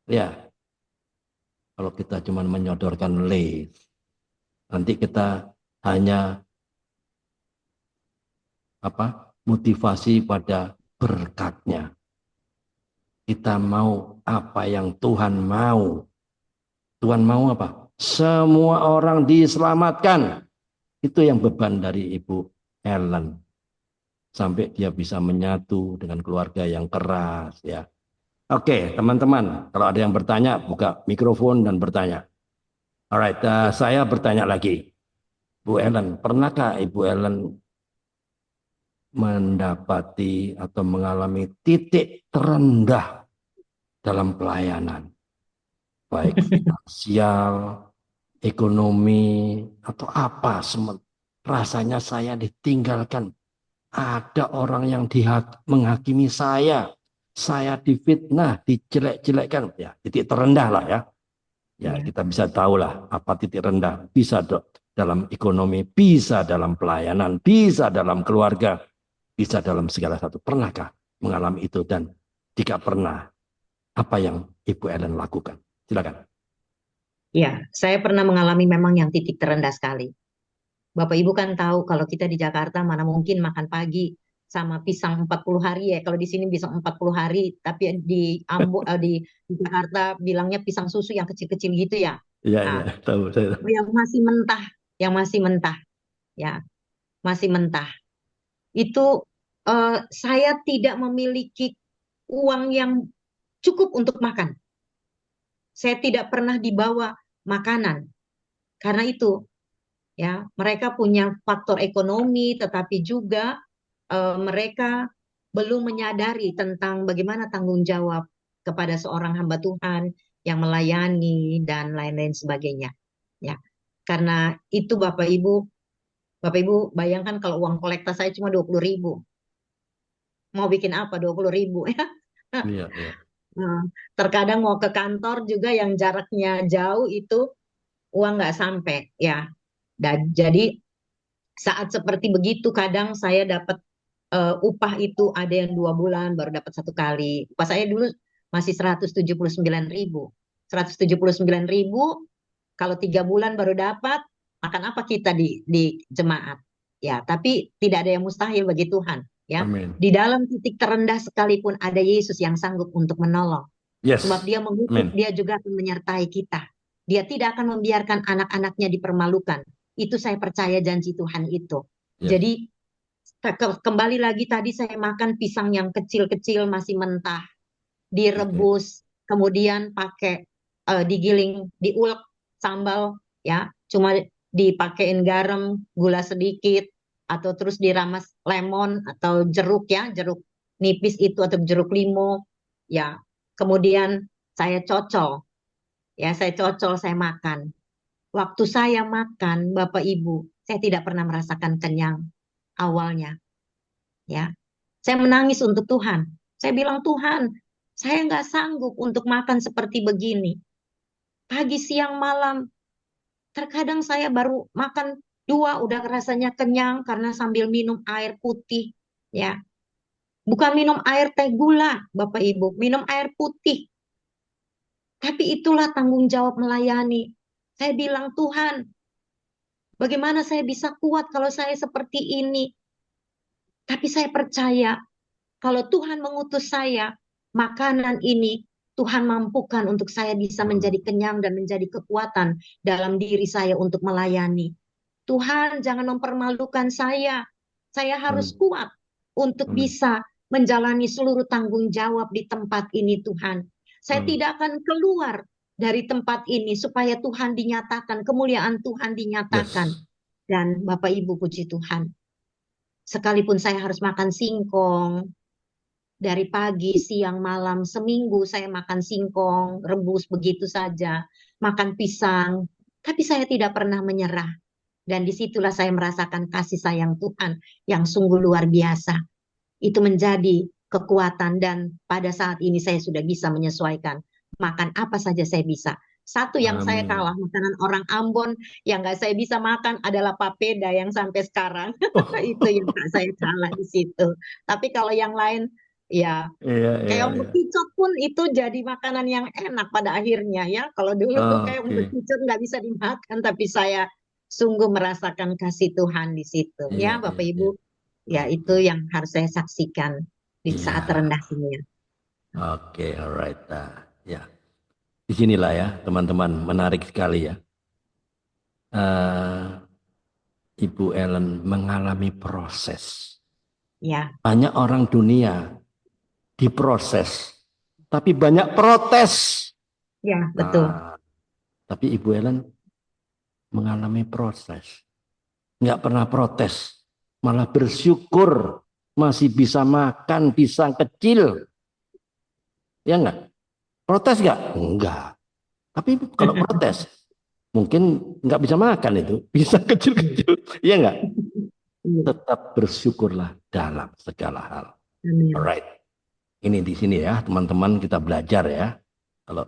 Ya, kalau kita cuma menyodorkan nanti kita hanya motivasi pada berkatnya. Kita mau apa yang Tuhan mau. Tuhan mau apa? Semua orang diselamatkan. Itu yang beban dari Ibu Ellen. Sampai dia bisa menyatu dengan keluarga yang keras, ya. Oke, teman-teman, kalau ada yang bertanya, buka mikrofon dan bertanya. Alright, saya bertanya lagi. Bu Ellen, pernahkah Ibu Ellen mendapati atau mengalami titik terendah dalam pelayanan? Baik finansial, ekonomi, atau apa. Rasanya saya ditinggalkan. Ada orang yang menghakimi saya. Saya difitnah, dijelek-jelekkan. Ya, titik terendah lah ya. Ya, kita bisa tahu lah apa titik rendah. Bisa dalam ekonomi, bisa dalam pelayanan, bisa dalam keluarga, bisa dalam segala satu. Pernahkah mengalami itu? Dan jika pernah, apa yang Ibu Ellen lakukan? Silakan. Ya, saya pernah mengalami memang yang titik terendah sekali. Bapak Ibu kan tahu kalau kita di Jakarta mana mungkin makan pagi sama pisang 40 hari ya. Kalau di sini pisang 40 hari, tapi di Jakarta bilangnya pisang susu yang kecil-kecil gitu ya. Iya, Nah, iya, tahu saya. yang masih mentah, ya, masih mentah. Itu saya tidak memiliki uang yang cukup untuk makan. Saya tidak pernah dibawa makanan. Karena itu, ya, mereka punya faktor ekonomi, tetapi juga mereka belum menyadari tentang bagaimana tanggung jawab kepada seorang hamba Tuhan yang melayani dan lain-lain sebagainya. Ya, karena itu Bapak Ibu bayangkan kalau uang kolekta saya cuma 20.000. Mau bikin apa 20.000 ya? Iya, iya. Terkadang mau ke kantor juga yang jaraknya jauh itu uang nggak sampai ya. Dan jadi saat seperti begitu kadang saya dapat upah itu ada yang 2 bulan baru dapat 1 kali. Upah saya dulu masih 179.000. 179.000 kalau 3 bulan baru dapat, makan apa kita di jemaat? Ya, tapi tidak ada yang mustahil bagi Tuhan. Ya, Amin. di dalam titik terendah sekalipun ada Yesus yang sanggup untuk menolong. Yes. Sebab dia mengutus, Amin. dia juga akan menyertai kita. Dia tidak akan membiarkan anak-anaknya dipermalukan. Itu saya percaya janji Tuhan itu. Yes. Jadi kembali lagi tadi saya makan pisang yang kecil-kecil masih mentah, direbus, kemudian pakai digiling, diulek sambal ya, cuma dipakein garam, gula sedikit, atau terus diramas lemon atau jeruk ya, jeruk nipis itu atau jeruk limau ya. Kemudian saya cocol, saya makan. Waktu saya makan, Bapak Ibu, saya tidak pernah merasakan kenyang awalnya. Ya, saya menangis untuk Tuhan. Saya bilang, Tuhan, saya nggak sanggup untuk makan seperti begini. Pagi, siang, malam, terkadang saya baru makan 2 udah rasanya kenyang karena sambil minum air putih. Ya, bukan minum air teh gula, Bapak Ibu, minum air putih. Tapi itulah tanggung jawab melayani. Saya bilang, Tuhan, bagaimana saya bisa kuat kalau saya seperti ini? Tapi saya percaya kalau Tuhan mengutus saya, makanan ini Tuhan mampukan untuk saya bisa menjadi kenyang dan menjadi kekuatan dalam diri saya untuk melayani. Tuhan jangan mempermalukan saya. Saya harus kuat untuk bisa menjalani seluruh tanggung jawab di tempat ini Tuhan. Saya tidak akan keluar dari tempat ini supaya Tuhan dinyatakan, kemuliaan Tuhan dinyatakan. Yes. Dan Bapak Ibu puji Tuhan. Sekalipun saya harus makan singkong, dari pagi, siang, malam, seminggu saya makan singkong, rebus begitu saja, makan pisang, tapi saya tidak pernah menyerah. Dan disitulah saya merasakan kasih sayang Tuhan yang sungguh luar biasa. Itu menjadi kekuatan dan pada saat ini saya sudah bisa menyesuaikan. Makan apa saja saya bisa. Satu yang saya Amin. kalah, makanan orang Ambon yang nggak saya bisa makan adalah papeda yang sampai sekarang. Oh, Itu yang saya kalah di situ. Tapi kalau yang lain, ya iya, iya, keong iya. bekicot pun itu jadi makanan yang enak pada akhirnya ya. Kalau dulu tuh keong Oke. bekicot nggak bisa dimakan, tapi saya sungguh merasakan kasih Tuhan di situ. Iya, Ya Bapak iya, iya. Ibu, ya Oke. itu yang harus saya saksikan di saat Iya. terendah ini. Oke, alright. Nah, ya. Disinilah ya, teman-teman, menarik sekali ya. Eh, Ibu Ellen mengalami proses. Ya, Banyak orang dunia diproses, tapi banyak protes. ya betul. Nah, tapi Ibu Ellen mengalami proses. Nggak pernah protes, malah bersyukur masih bisa makan pisang kecil. Ya enggak? Protes nggak? Enggak. Tapi kalau protes, mungkin nggak bisa makan itu. Pisang kecil-kecil. Iya enggak? Iya, Tetap bersyukurlah dalam segala hal. amin. Alright. Ini di sini ya, teman-teman kita belajar ya. Kalau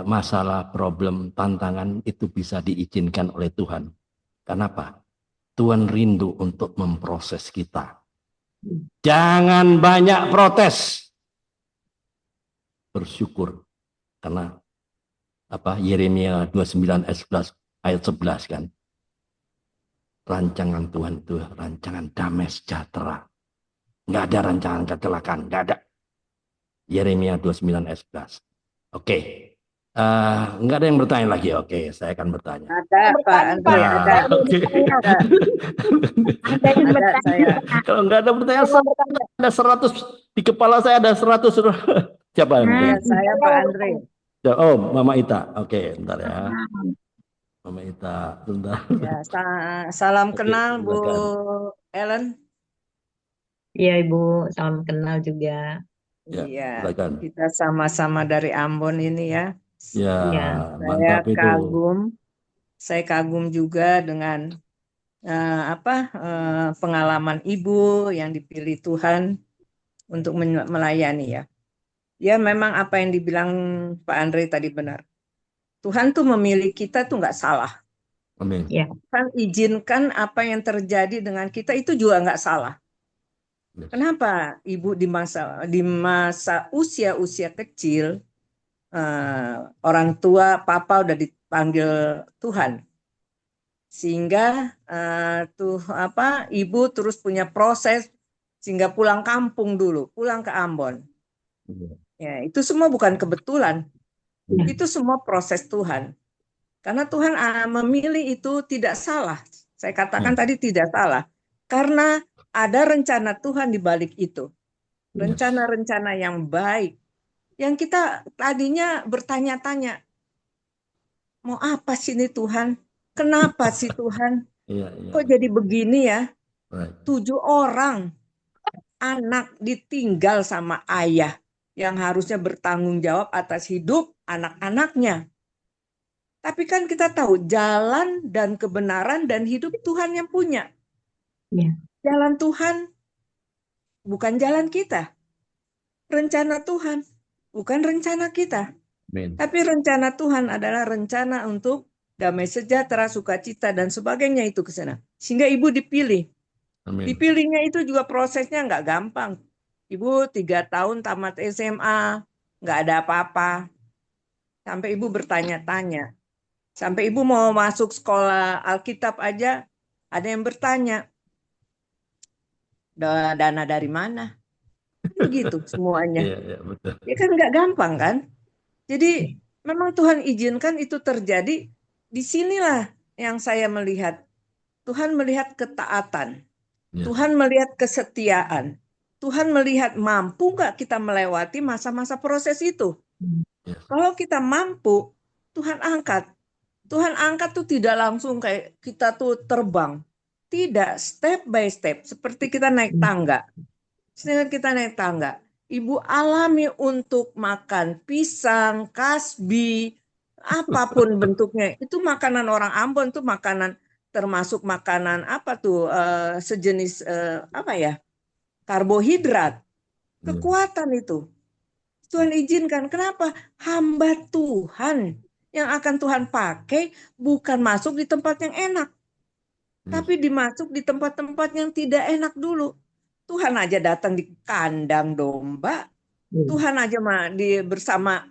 masalah, problem, tantangan itu bisa diizinkan oleh Tuhan. Kenapa? Tuhan rindu untuk memproses kita. Jangan banyak protes. Bersyukur. Karena Yeremia 29 ayat 11 kan. Rancangan Tuhan itu rancangan damai sejahtera. Nggak ada rancangan kecelakaan. Nggak ada. Yeremia 29 ayat 11. Oke. Nggak ada yang bertanya lagi. Oke, saya akan bertanya. Ada Pak Andre, Pak. ada. Saya mau Oke. bertanya. Ada, Ada yang ada bertanya. saya. Kalau nggak ada pertanyaan, Saya mau bertanya. ada 100 di kepala saya ada 100. Siapa yang Ya, mungkin? saya Saya Pak mau Andre. bertanya. Oh, Mama Ita. Oke, bentar ya. Mama Ita, bentar. Ya, salam Oke, kenal Bu silakan. Ellen. Iya Ibu, salam kenal juga. Ya, Iya, silakan. kita sama-sama dari Ambon ini ya. Ya, Iya, Saya mantap itu. kagum juga dengan pengalaman Ibu yang dipilih Tuhan untuk melayani ya. Ya, memang apa yang dibilang Pak Andre tadi benar. Tuhan tuh memilih kita tuh nggak salah. Amin. ya, Tuhan izinkan apa yang terjadi dengan kita itu juga nggak salah. Yes. Kenapa Ibu di masa usia kecil orang tua papa udah dipanggil Tuhan, sehingga Ibu terus punya proses sehingga pulang kampung dulu, pulang ke Ambon. Ya, itu semua bukan kebetulan, ya, itu semua proses Tuhan. Karena Tuhan memilih itu tidak salah. Saya katakan tadi tidak salah, karena ada rencana Tuhan di balik itu. Rencana-rencana yang baik. Yang kita tadinya bertanya-tanya, mau apa sih ini Tuhan? Kenapa sih Tuhan? Iya. Kok jadi begini ya? Right. 7 orang anak ditinggal sama ayah yang harusnya bertanggung jawab atas hidup anak-anaknya. Tapi kan kita tahu jalan dan kebenaran dan hidup Tuhan yang punya. ya, Jalan Tuhan bukan jalan kita. Rencana Tuhan bukan rencana kita. Amin. Tapi rencana Tuhan adalah rencana untuk damai sejahtera, sukacita, dan sebagainya itu ke sana. Sehingga Ibu dipilih. Amin. Dipilihnya itu juga prosesnya nggak gampang. Ibu 3 tahun tamat SMA, nggak ada apa-apa. Sampai Ibu bertanya-tanya. Sampai Ibu mau masuk sekolah Alkitab aja, ada yang bertanya, dana dari mana? Begitu semuanya. Iya, betul. Ya kan nggak gampang kan? Jadi memang Tuhan izinkan itu terjadi. Disinilah yang saya melihat. Tuhan melihat ketaatan. Yes. Tuhan melihat kesetiaan. Tuhan melihat mampu nggak kita melewati masa-masa proses itu. Yes. Kalau kita mampu, Tuhan angkat. Tuhan angkat tuh tidak langsung kayak kita tuh terbang. Tidak, step by step. Seperti kita naik tangga. Sedangkan kita naik tangga. Ibu alami untuk makan pisang, kasbi, apapun bentuknya. Itu makanan orang Ambon tuh makanan, termasuk makanan apa tuh sejenis karbohidrat. Kekuatan itu. Tuhan izinkan. Kenapa? Hamba Tuhan yang akan Tuhan pakai bukan masuk di tempat yang enak, tapi dimasuk di tempat-tempat yang tidak enak dulu. Tuhan aja datang di kandang domba, Tuhan aja bersama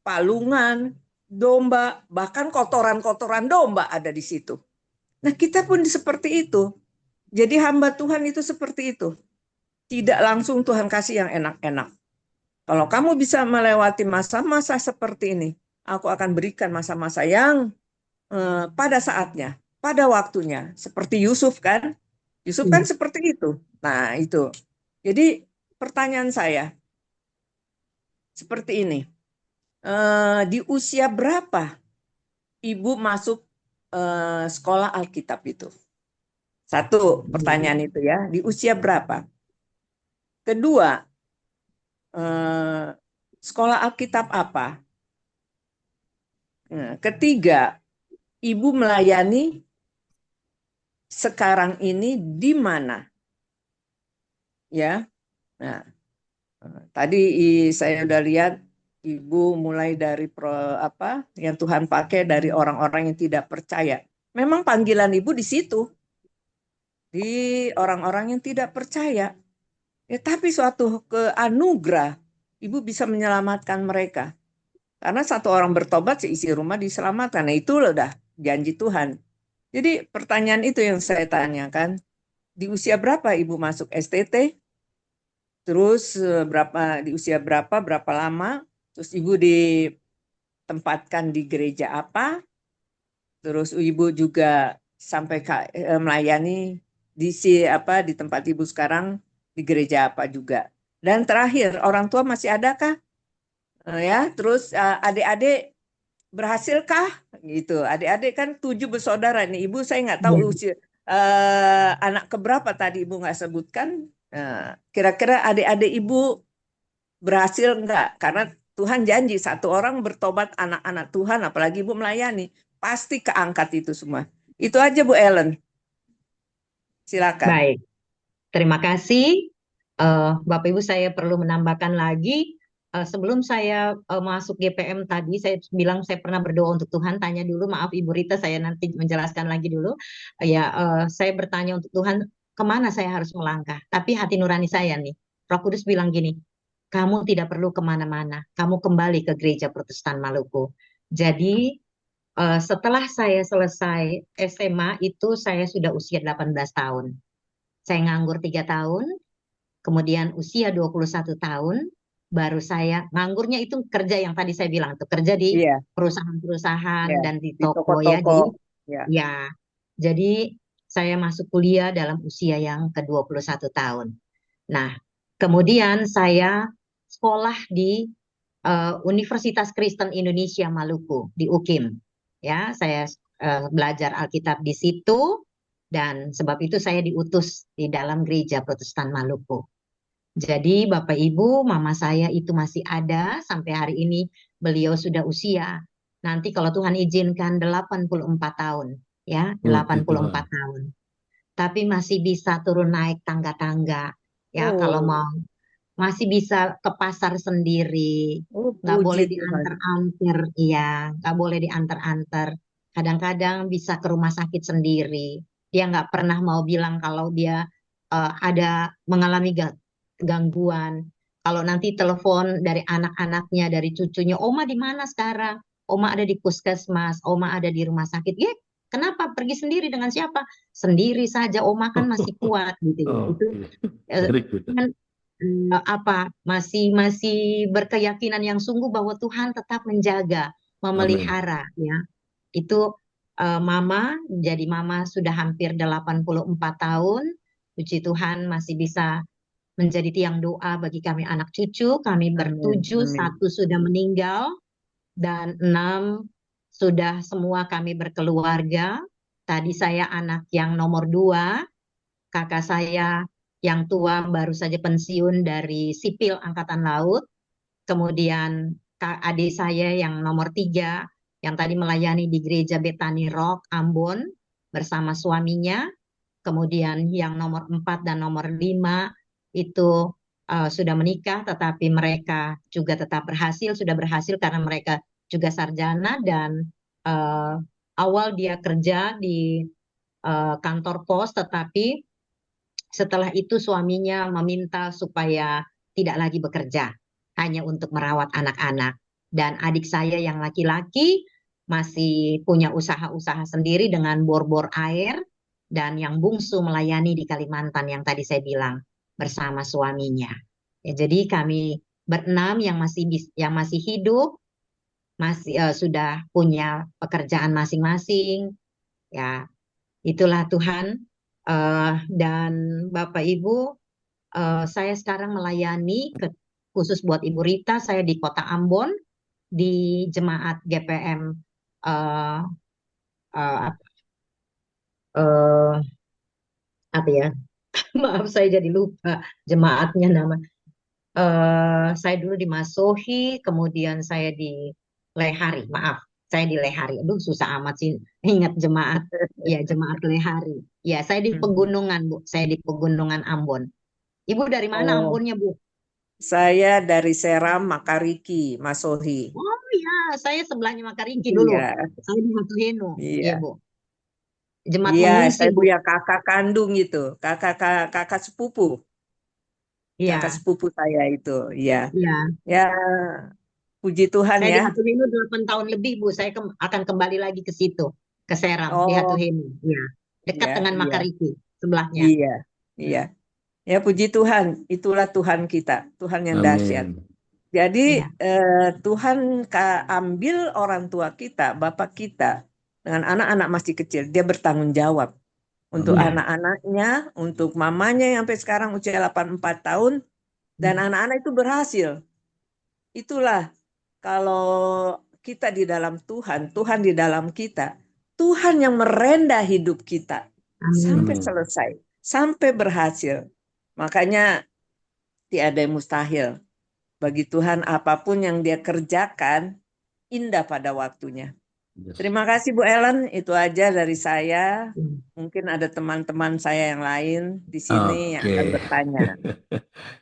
palungan domba, bahkan kotoran-kotoran domba ada di situ. Nah, kita pun seperti itu. Jadi hamba Tuhan itu seperti itu. Tidak langsung Tuhan kasih yang enak-enak. Kalau kamu bisa melewati masa-masa seperti ini, aku akan berikan masa-masa yang pada saatnya, pada waktunya. Seperti Yusuf kan? Yusuf kan seperti itu. Nah, itu. Jadi pertanyaan saya seperti ini. Di usia berapa ibu masuk sekolah Alkitab itu? Satu pertanyaan itu ya. Di usia berapa? Kedua, sekolah Alkitab apa? Ketiga, ibu melayani sekarang ini di mana? Ya. Nah, tadi saya udah lihat ibu mulai dari yang Tuhan pakai dari orang-orang yang tidak percaya. Memang panggilan ibu di situ. Di orang-orang yang tidak percaya. Ya, tapi suatu anugerah ibu bisa menyelamatkan mereka. Karena satu orang bertobat seisi rumah diselamatkan. Nah, itu udah janji Tuhan. Jadi pertanyaan itu yang saya tanyakan. Di usia berapa ibu masuk STT? Terus di usia berapa lama? Terus ibu ditempatkan di gereja apa? Terus ibu juga sampai melayani di tempat ibu sekarang di gereja apa juga. Dan terakhir, orang tua masih adakah? Ya, terus adik-adik berhasilkah? Gitu. Adik-adik kan 7 bersaudara nih. Ibu saya nggak tahu usia anak keberapa tadi ibu nggak sebutkan. Kira-kira adik-adik ibu berhasil nggak? Karena Tuhan janji satu orang bertobat anak-anak Tuhan, apalagi ibu melayani, pasti keangkat itu semua. Itu aja Bu Ellen. Silakan. Baik, terima kasih. Bapak Ibu, saya perlu menambahkan lagi. Sebelum saya masuk GPM tadi, saya bilang saya pernah berdoa untuk Tuhan. Tanya dulu, maaf Ibu Rita, saya nanti menjelaskan lagi dulu. Saya bertanya untuk Tuhan, kemana saya harus melangkah? Tapi hati nurani saya nih, Roh Kudus bilang gini, kamu tidak perlu kemana-mana, kamu kembali ke Gereja Protestan Maluku. Jadi setelah saya selesai SMA itu saya sudah usia 18 tahun. Saya nganggur 3 tahun, kemudian usia 21 tahun, baru saya nganggurnya itu kerja yang tadi saya bilang, tuh kerja di perusahaan-perusahaan dan di toko ya. Jadi saya masuk kuliah dalam usia yang ke-21 tahun. Nah, kemudian saya sekolah di Universitas Kristen Indonesia Maluku di UKIM. Ya, saya belajar Alkitab di situ dan sebab itu saya diutus di dalam Gereja Protestan Maluku. Jadi Bapak Ibu, mama saya itu masih ada sampai hari ini. Beliau sudah usia nanti kalau Tuhan izinkan 84 tahun, ya, 84 tahun. Tapi masih bisa turun naik tangga-tangga. Ya, kalau mau masih bisa ke pasar sendiri, nggak boleh diantar-antar, iya, nggak boleh diantar-antar. Kadang-kadang bisa ke rumah sakit sendiri. Dia nggak pernah mau bilang kalau dia ada mengalami gangguan. Kalau nanti telepon dari anak-anaknya, dari cucunya, Oma di mana sekarang? Oma ada di puskesmas, Oma ada di rumah sakit. Ya, kenapa? Pergi sendiri dengan siapa? Sendiri saja, Oma kan masih kuat gitu. Masih berkeyakinan yang sungguh bahwa Tuhan tetap menjaga, memelihara ya. Itu mama, jadi mama sudah hampir 84 tahun. Puji Tuhan masih bisa menjadi tiang doa bagi kami anak cucu. Kami bertujuh, 1 sudah meninggal dan 6 sudah semua kami berkeluarga. Tadi saya anak yang nomor 2, kakak saya yang tua baru saja pensiun dari sipil Angkatan Laut. Kemudian adik saya yang nomor 3 yang tadi melayani di gereja Bethany Rock, Ambon bersama suaminya. Kemudian yang nomor 4 dan nomor 5 itu sudah menikah, tetapi mereka juga tetap sudah berhasil karena mereka juga sarjana dan awal dia kerja di kantor pos, tetapi setelah itu suaminya meminta supaya tidak lagi bekerja, hanya untuk merawat anak-anak. Dan adik saya yang laki-laki masih punya usaha-usaha sendiri dengan bor-bor air, dan yang bungsu melayani di Kalimantan yang tadi saya bilang bersama suaminya. Ya, jadi kami berenam yang masih hidup, sudah punya pekerjaan masing-masing. Ya, itulah Tuhan. Dan Bapak Ibu, saya sekarang melayani khusus buat Ibu Rita, saya di Kota Ambon di jemaat GPM eh, eh, eh, apa ya? Maaf saya jadi lupa jemaatnya nama. Saya dulu di Masohi, kemudian saya di Lehari. Maaf, saya di Lehari. Aduh, susah amat sih ingat jemaat. Ya, jemaat Lehari. Ya, saya di Pegunungan, Bu. Saya di Pegunungan Ambon. Ibu dari mana Oh, Ambonnya, Bu? saya dari Seram, Makariki, Masohi. Oh ya, saya sebelahnya Makariki dulu. Iya, Saya di Hatuhenu. Iya, iya. Bu. Jemaat Iya, mengungsi, saya Bu. punya kakak kandung itu, kakak sepupu, kakak Iya, sepupu saya itu. Iya, iya. ya, puji Tuhan Saya di ya. Hatuhenu 8 tahun lebih, Bu. Saya akan kembali lagi ke situ, ke Seram, di Oh, Hatuhenu. Iya. Dekat iya, dengan iya, Makariki, sebelahnya. iya, iya. Ya, puji Tuhan, itulah Tuhan kita, Tuhan yang dahsyat. Amin. Jadi Iya. Tuhan ambil orang tua kita, bapak kita, dengan anak-anak masih kecil, dia bertanggung jawab untuk Amin. anak-anaknya, untuk mamanya yang sampai sekarang usia 84 tahun, dan anak-anak itu berhasil. Itulah kalau kita di dalam Tuhan, Tuhan di dalam kita, Tuhan yang merendah hidup kita sampai Amin. Amin. selesai, sampai berhasil. Makanya tiada yang mustahil. Bagi Tuhan apapun yang dia kerjakan, indah pada waktunya. Yes. Terima kasih Bu Ellen, itu aja dari saya. Mungkin ada teman-teman saya yang lain di sini yang Oke. akan bertanya.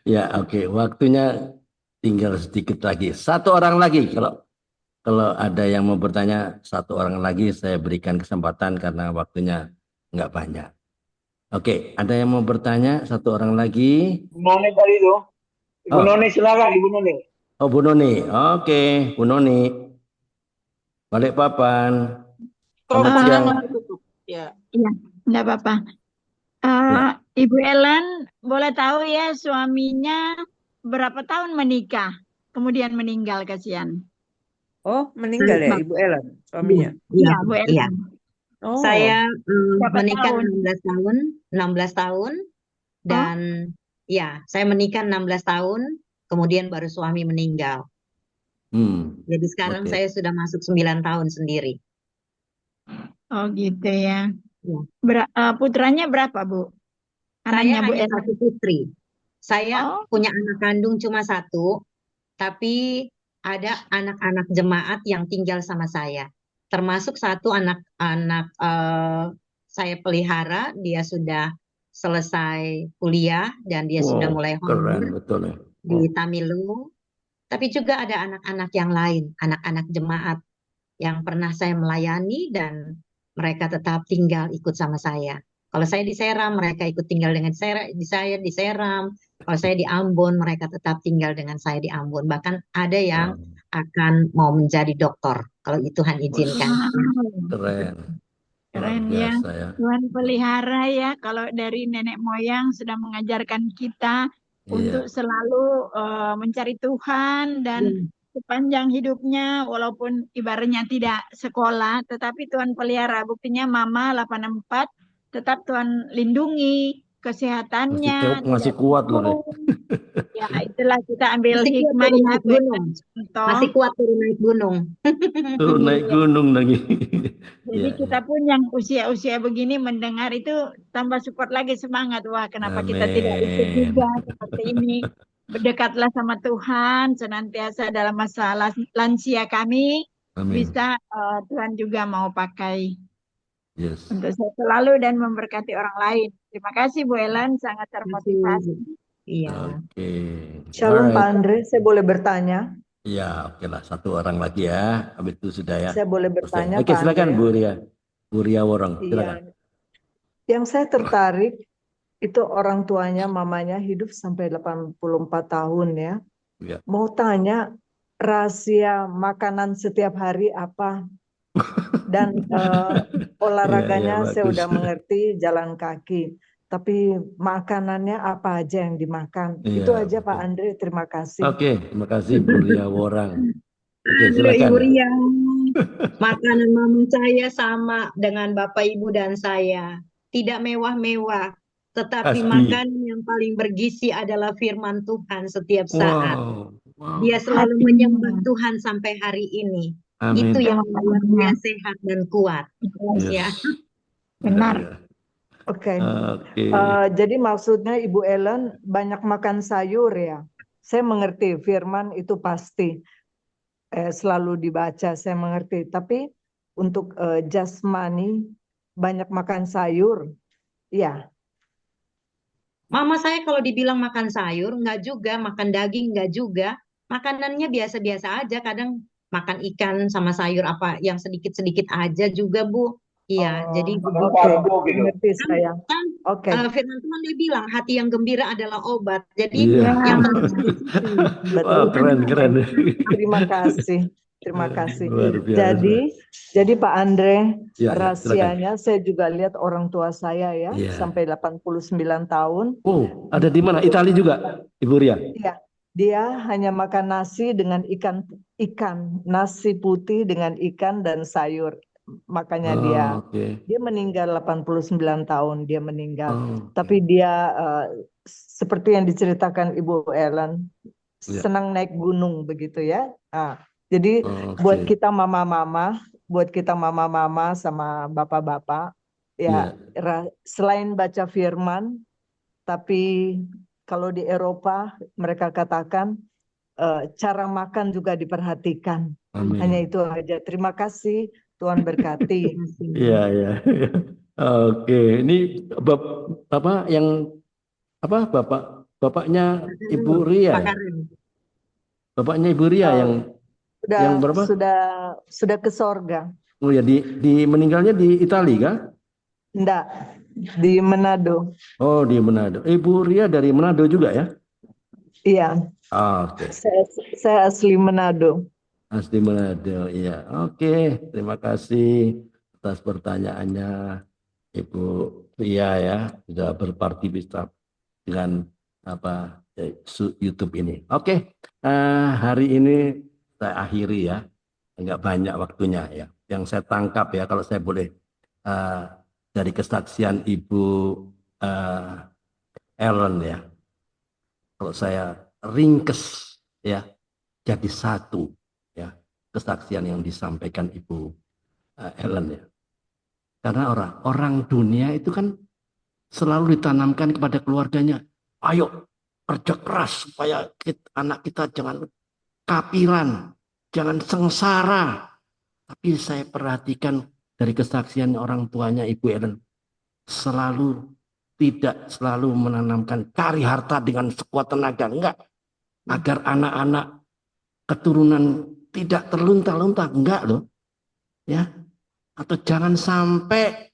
Ya, oke. Waktunya tinggal sedikit lagi. Satu orang lagi. Kalau ada yang mau bertanya, satu orang lagi saya berikan kesempatan karena waktunya nggak banyak. Oke, ada yang mau bertanya? Satu orang lagi. Bu Noni tadi itu. Ibu Oh. Noni silakan, Ibu Noni. Oh, Bu Noni. Oke, Bu Noni. Balikpapan. Selamat siang. Mikrofonnya tutup. Ya. Iya, enggak apa-apa. Ya. Ibu Ellen, boleh tahu ya suaminya berapa tahun menikah, kemudian meninggal, kasihan. Oh, meninggal ya Ibu Ellen, suaminya? Iya, Bu iya. Ellen. Oh, Saya Berapa menikah tahun? 16 tahun, dan ya, saya menikah 16 tahun, kemudian baru suami meninggal. Jadi sekarang Oke. saya sudah masuk 9 tahun sendiri. Oh gitu ya. Ya. Putranya berapa, Bu? Saya Anaknya Bu hanya Ellen. satu putri. Saya Oh, punya anak kandung cuma satu, tapi ada anak-anak jemaat yang tinggal sama saya. Termasuk satu anak-anak saya pelihara, dia sudah selesai kuliah dan dia sudah Wow, mulai keren honor betul ya. di Tamilu. Tapi juga ada anak-anak yang lain, anak-anak jemaat yang pernah saya melayani dan mereka tetap tinggal ikut sama saya. Kalau saya di Seram, mereka ikut tinggal dengan saya di Seram. Kalau saya di Ambon, mereka tetap tinggal dengan saya di Ambon. Bahkan ada yang akan mau menjadi dokter kalau Tuhan izinkan. wow. Keren. Luar Keren ya. biasa ya. Tuhan pelihara ya, kalau dari nenek moyang sudah mengajarkan kita untuk Iya. selalu mencari Tuhan dan sepanjang hidupnya walaupun ibaratnya tidak sekolah, tetapi Tuhan pelihara. Buktinya Mama 84 tetap Tuhan lindungi kesehatannya, Masih tidak kuat loh. pikun. Ya, itulah kita ambil Masih kuat hikmah turun ya, naik Bu gunung. Ellen contoh. Masih kuat turun naik gunung. Turun naik Iya. gunung lagi. Jadi Iya, kita iya. pun yang usia-usia begini mendengar itu tambah support lagi semangat. Wah, kenapa kita tidak ikut Amin. juga seperti ini? Berdekatlah sama Tuhan, senantiasa dalam masa lansia kami Amin. bisa Tuhan juga mau pakai Yes. untuk saya selalu dan memberkati orang lain. Terima kasih Bu Ellen, sangat termotivasi. Iya. Oke. Shalom Pak Alright. Andre, saya boleh bertanya? Ya, oke lah. Satu orang lagi ya. Habis itu sudah ya. Saya boleh Selesai. bertanya Oke, Pak silakan Andre? Bu Ria. Bu Ria Worong, silakan. Iya, yang saya tertarik itu orang tuanya, mamanya hidup sampai 84 tahun ya. Ya. Mau tanya rahasia makanan setiap hari apa? Dan olahraganya saya bagus. udah mengerti, jalan kaki. Tapi makanannya apa aja yang dimakan? Itu Iya, aja Pak betul. Andre, terima kasih. Oke, terima kasih Bu Ria Worong. Oke, Halo Ibu silakan. Ria. Makanan mama saya sama dengan Bapak Ibu dan saya. Tidak mewah-mewah, tetapi Pasti. makanan yang paling bergizi adalah firman Tuhan setiap saat. Wow. Wow. Dia selalu menyembah Tuhan sampai hari ini. Amin. Itu yang membuat dia sehat dan kuat. Ya. Yes. Benar. Ya. Oke. Oke. Jadi maksudnya Ibu Ellen banyak makan sayur ya. Saya mengerti firman itu pasti selalu dibaca, saya mengerti. Tapi untuk jasmani banyak makan sayur, ya. Mama saya kalau dibilang makan sayur, enggak juga. Makan daging, enggak juga. Makanannya biasa-biasa aja. Kadang makan ikan sama sayur apa yang sedikit-sedikit aja juga, Bu. Iya, jadi Oke, begitu. gitu. mengerti saya. Kan Oke, firman Tuhan dia bilang hati yang gembira adalah obat. Jadi Iya. yang penting di situ. betul. Wow, keren, keren. Terima kasih. Terima kasih. Luar biasa. Jadi Pak Andre, Ya, silakan. rahasianya saya juga lihat orang tua saya ya, Iya. sampai 89 tahun. Oh, ada di mana? Italia juga, Ibu Ria? Iya, dia hanya makan nasi dengan ikan, nasi putih dengan ikan dan sayur. Makanya dia meninggal 89 tahun, dia meninggal. Tapi dia seperti yang diceritakan Ibu Ellen, senang naik gunung begitu ya. Jadi buat kita mama-mama sama bapak-bapak, ya selain baca firman, tapi kalau di Eropa mereka katakan cara makan juga diperhatikan. Amin. Hanya itu aja. Terima kasih, Tuhan berkati. Iya, iya. Oke, ini bapaknya Ibu Ria. Pak Ya? Karim. Bapaknya Ibu Ria yang berapa? Sudah ke sorga. Oh ya, di meninggalnya di Italia kah? Enggak, di Manado. Oh, di Manado. Ibu Ria dari Manado juga ya? Iya. Oke. Saya asli Manado. Asli Manado, iya. Oke, terima kasih atas pertanyaannya Ibu Ria ya, sudah berpartisipasi dengan YouTube ini. Oke, hari ini saya akhiri ya, enggak banyak waktunya ya. Yang saya tangkap ya, kalau saya boleh dari kesaksian Ibu Ellen ya, kalau saya ringkes ya, jadi satu ya kesaksian yang disampaikan Ibu Ellen ya. Karena orang dunia itu kan selalu ditanamkan kepada keluarganya, ayo kerja keras supaya anak kita jangan kapiran, jangan sengsara. Tapi saya perhatikan dari kesaksian orang tuanya Ibu Ellen, tidak selalu menanamkan cari harta dengan sekuat tenaga, enggak. Agar anak-anak keturunan tidak terlunta-lunta, enggak loh. Ya. Atau jangan sampai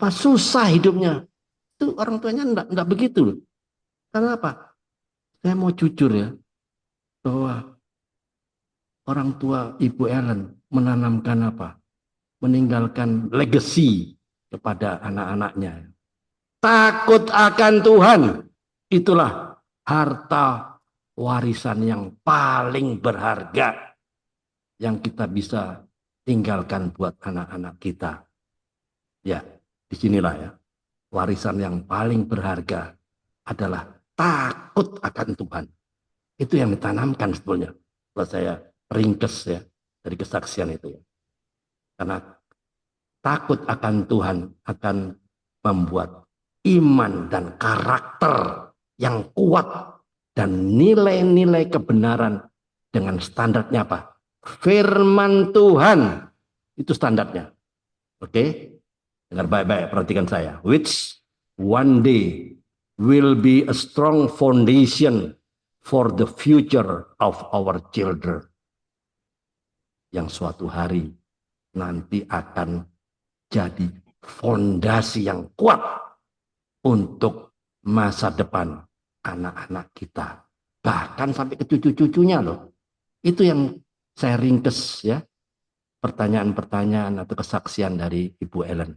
susah hidupnya. Itu orang tuanya enggak begitu loh. Karena apa? Saya mau jujur ya, bahwa orang tua Ibu Ellen menanamkan meninggalkan legacy kepada anak-anaknya. Takut akan Tuhan, itulah harta warisan yang paling berharga yang kita bisa tinggalkan buat anak-anak kita. Ya, disinilah ya, warisan yang paling berharga adalah takut akan Tuhan. Itu yang ditanamkan sebetulnya. Kalau saya ringkes ya dari kesaksian itu ya. Karena takut akan Tuhan akan membuat iman dan karakter yang kuat dan nilai-nilai kebenaran dengan standarnya apa? Firman Tuhan. Itu standarnya. Oke? Dengar baik-baik, perhatikan saya. Which one day will be a strong foundation for the future of our children. Yang suatu hari nanti akan jadi fondasi yang kuat untuk masa depan anak-anak kita. Bahkan sampai ke cucu-cucunya loh. Itu yang saya ringkes ya. Pertanyaan-pertanyaan atau kesaksian dari Ibu Ellen.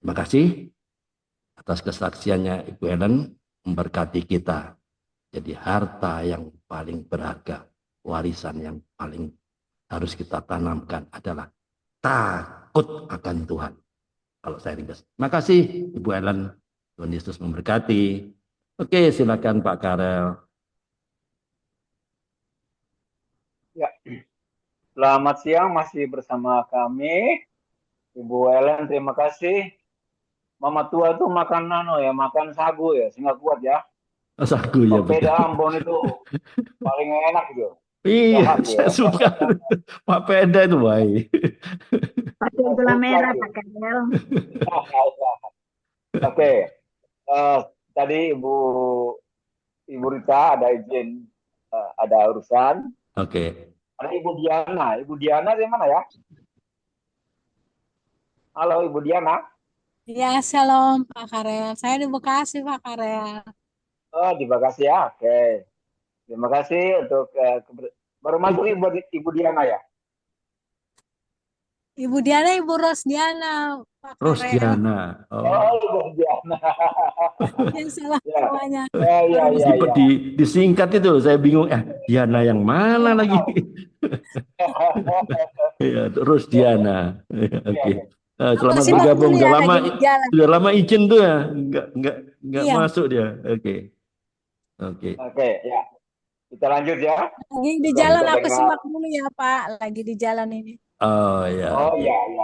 Terima kasih atas kesaksiannya Ibu Ellen, memberkati kita. Jadi harta yang paling berharga, warisan yang paling harus kita tanamkan adalah takut akan Tuhan. Kalau saya ringkas. Terima kasih Ibu Ellen. Tuhan Yesus memberkati. Oke, silakan Pak Karel. Ya. Selamat siang, masih bersama kami. Ibu Ellen, terima kasih. Mama tua tuh makan makan sagu ya, sehingga kuat ya. Sagu ya. Sepeda Ambon itu paling enak gitu. Iya, saya suka. Pak Peda itu baik. Pakai gula merah, Pak Karel. Oke. Tadi Ibu Rita ada izin, ada urusan. Oke. Ada Ibu Diana. Ibu Diana di mana ya? Halo Ibu Diana. Ya, shalom Pak Karel. Saya di Bekasi Pak Karel. Oh, di Bekasi ya. Oke. Terima kasih untuk baru masuk Ibu Diana ya. Ibu Diana, Ibu Rosdiana Pak Karel. Rosdiana. Oh, Ibu Diana. Yang salah semuanya. Disingkat itu saya bingung. Diana yang mana lagi? Ya, Rosdiana. Oke. Selamat bergabung. Sudah lama izin tuh ya. Enggak masuk dia. Oke. Oke, ya. Kita lanjut ya. Lagi di jalan, aku simak dulu ya Pak. Lagi di jalan ini. Oh ya. Oh ya.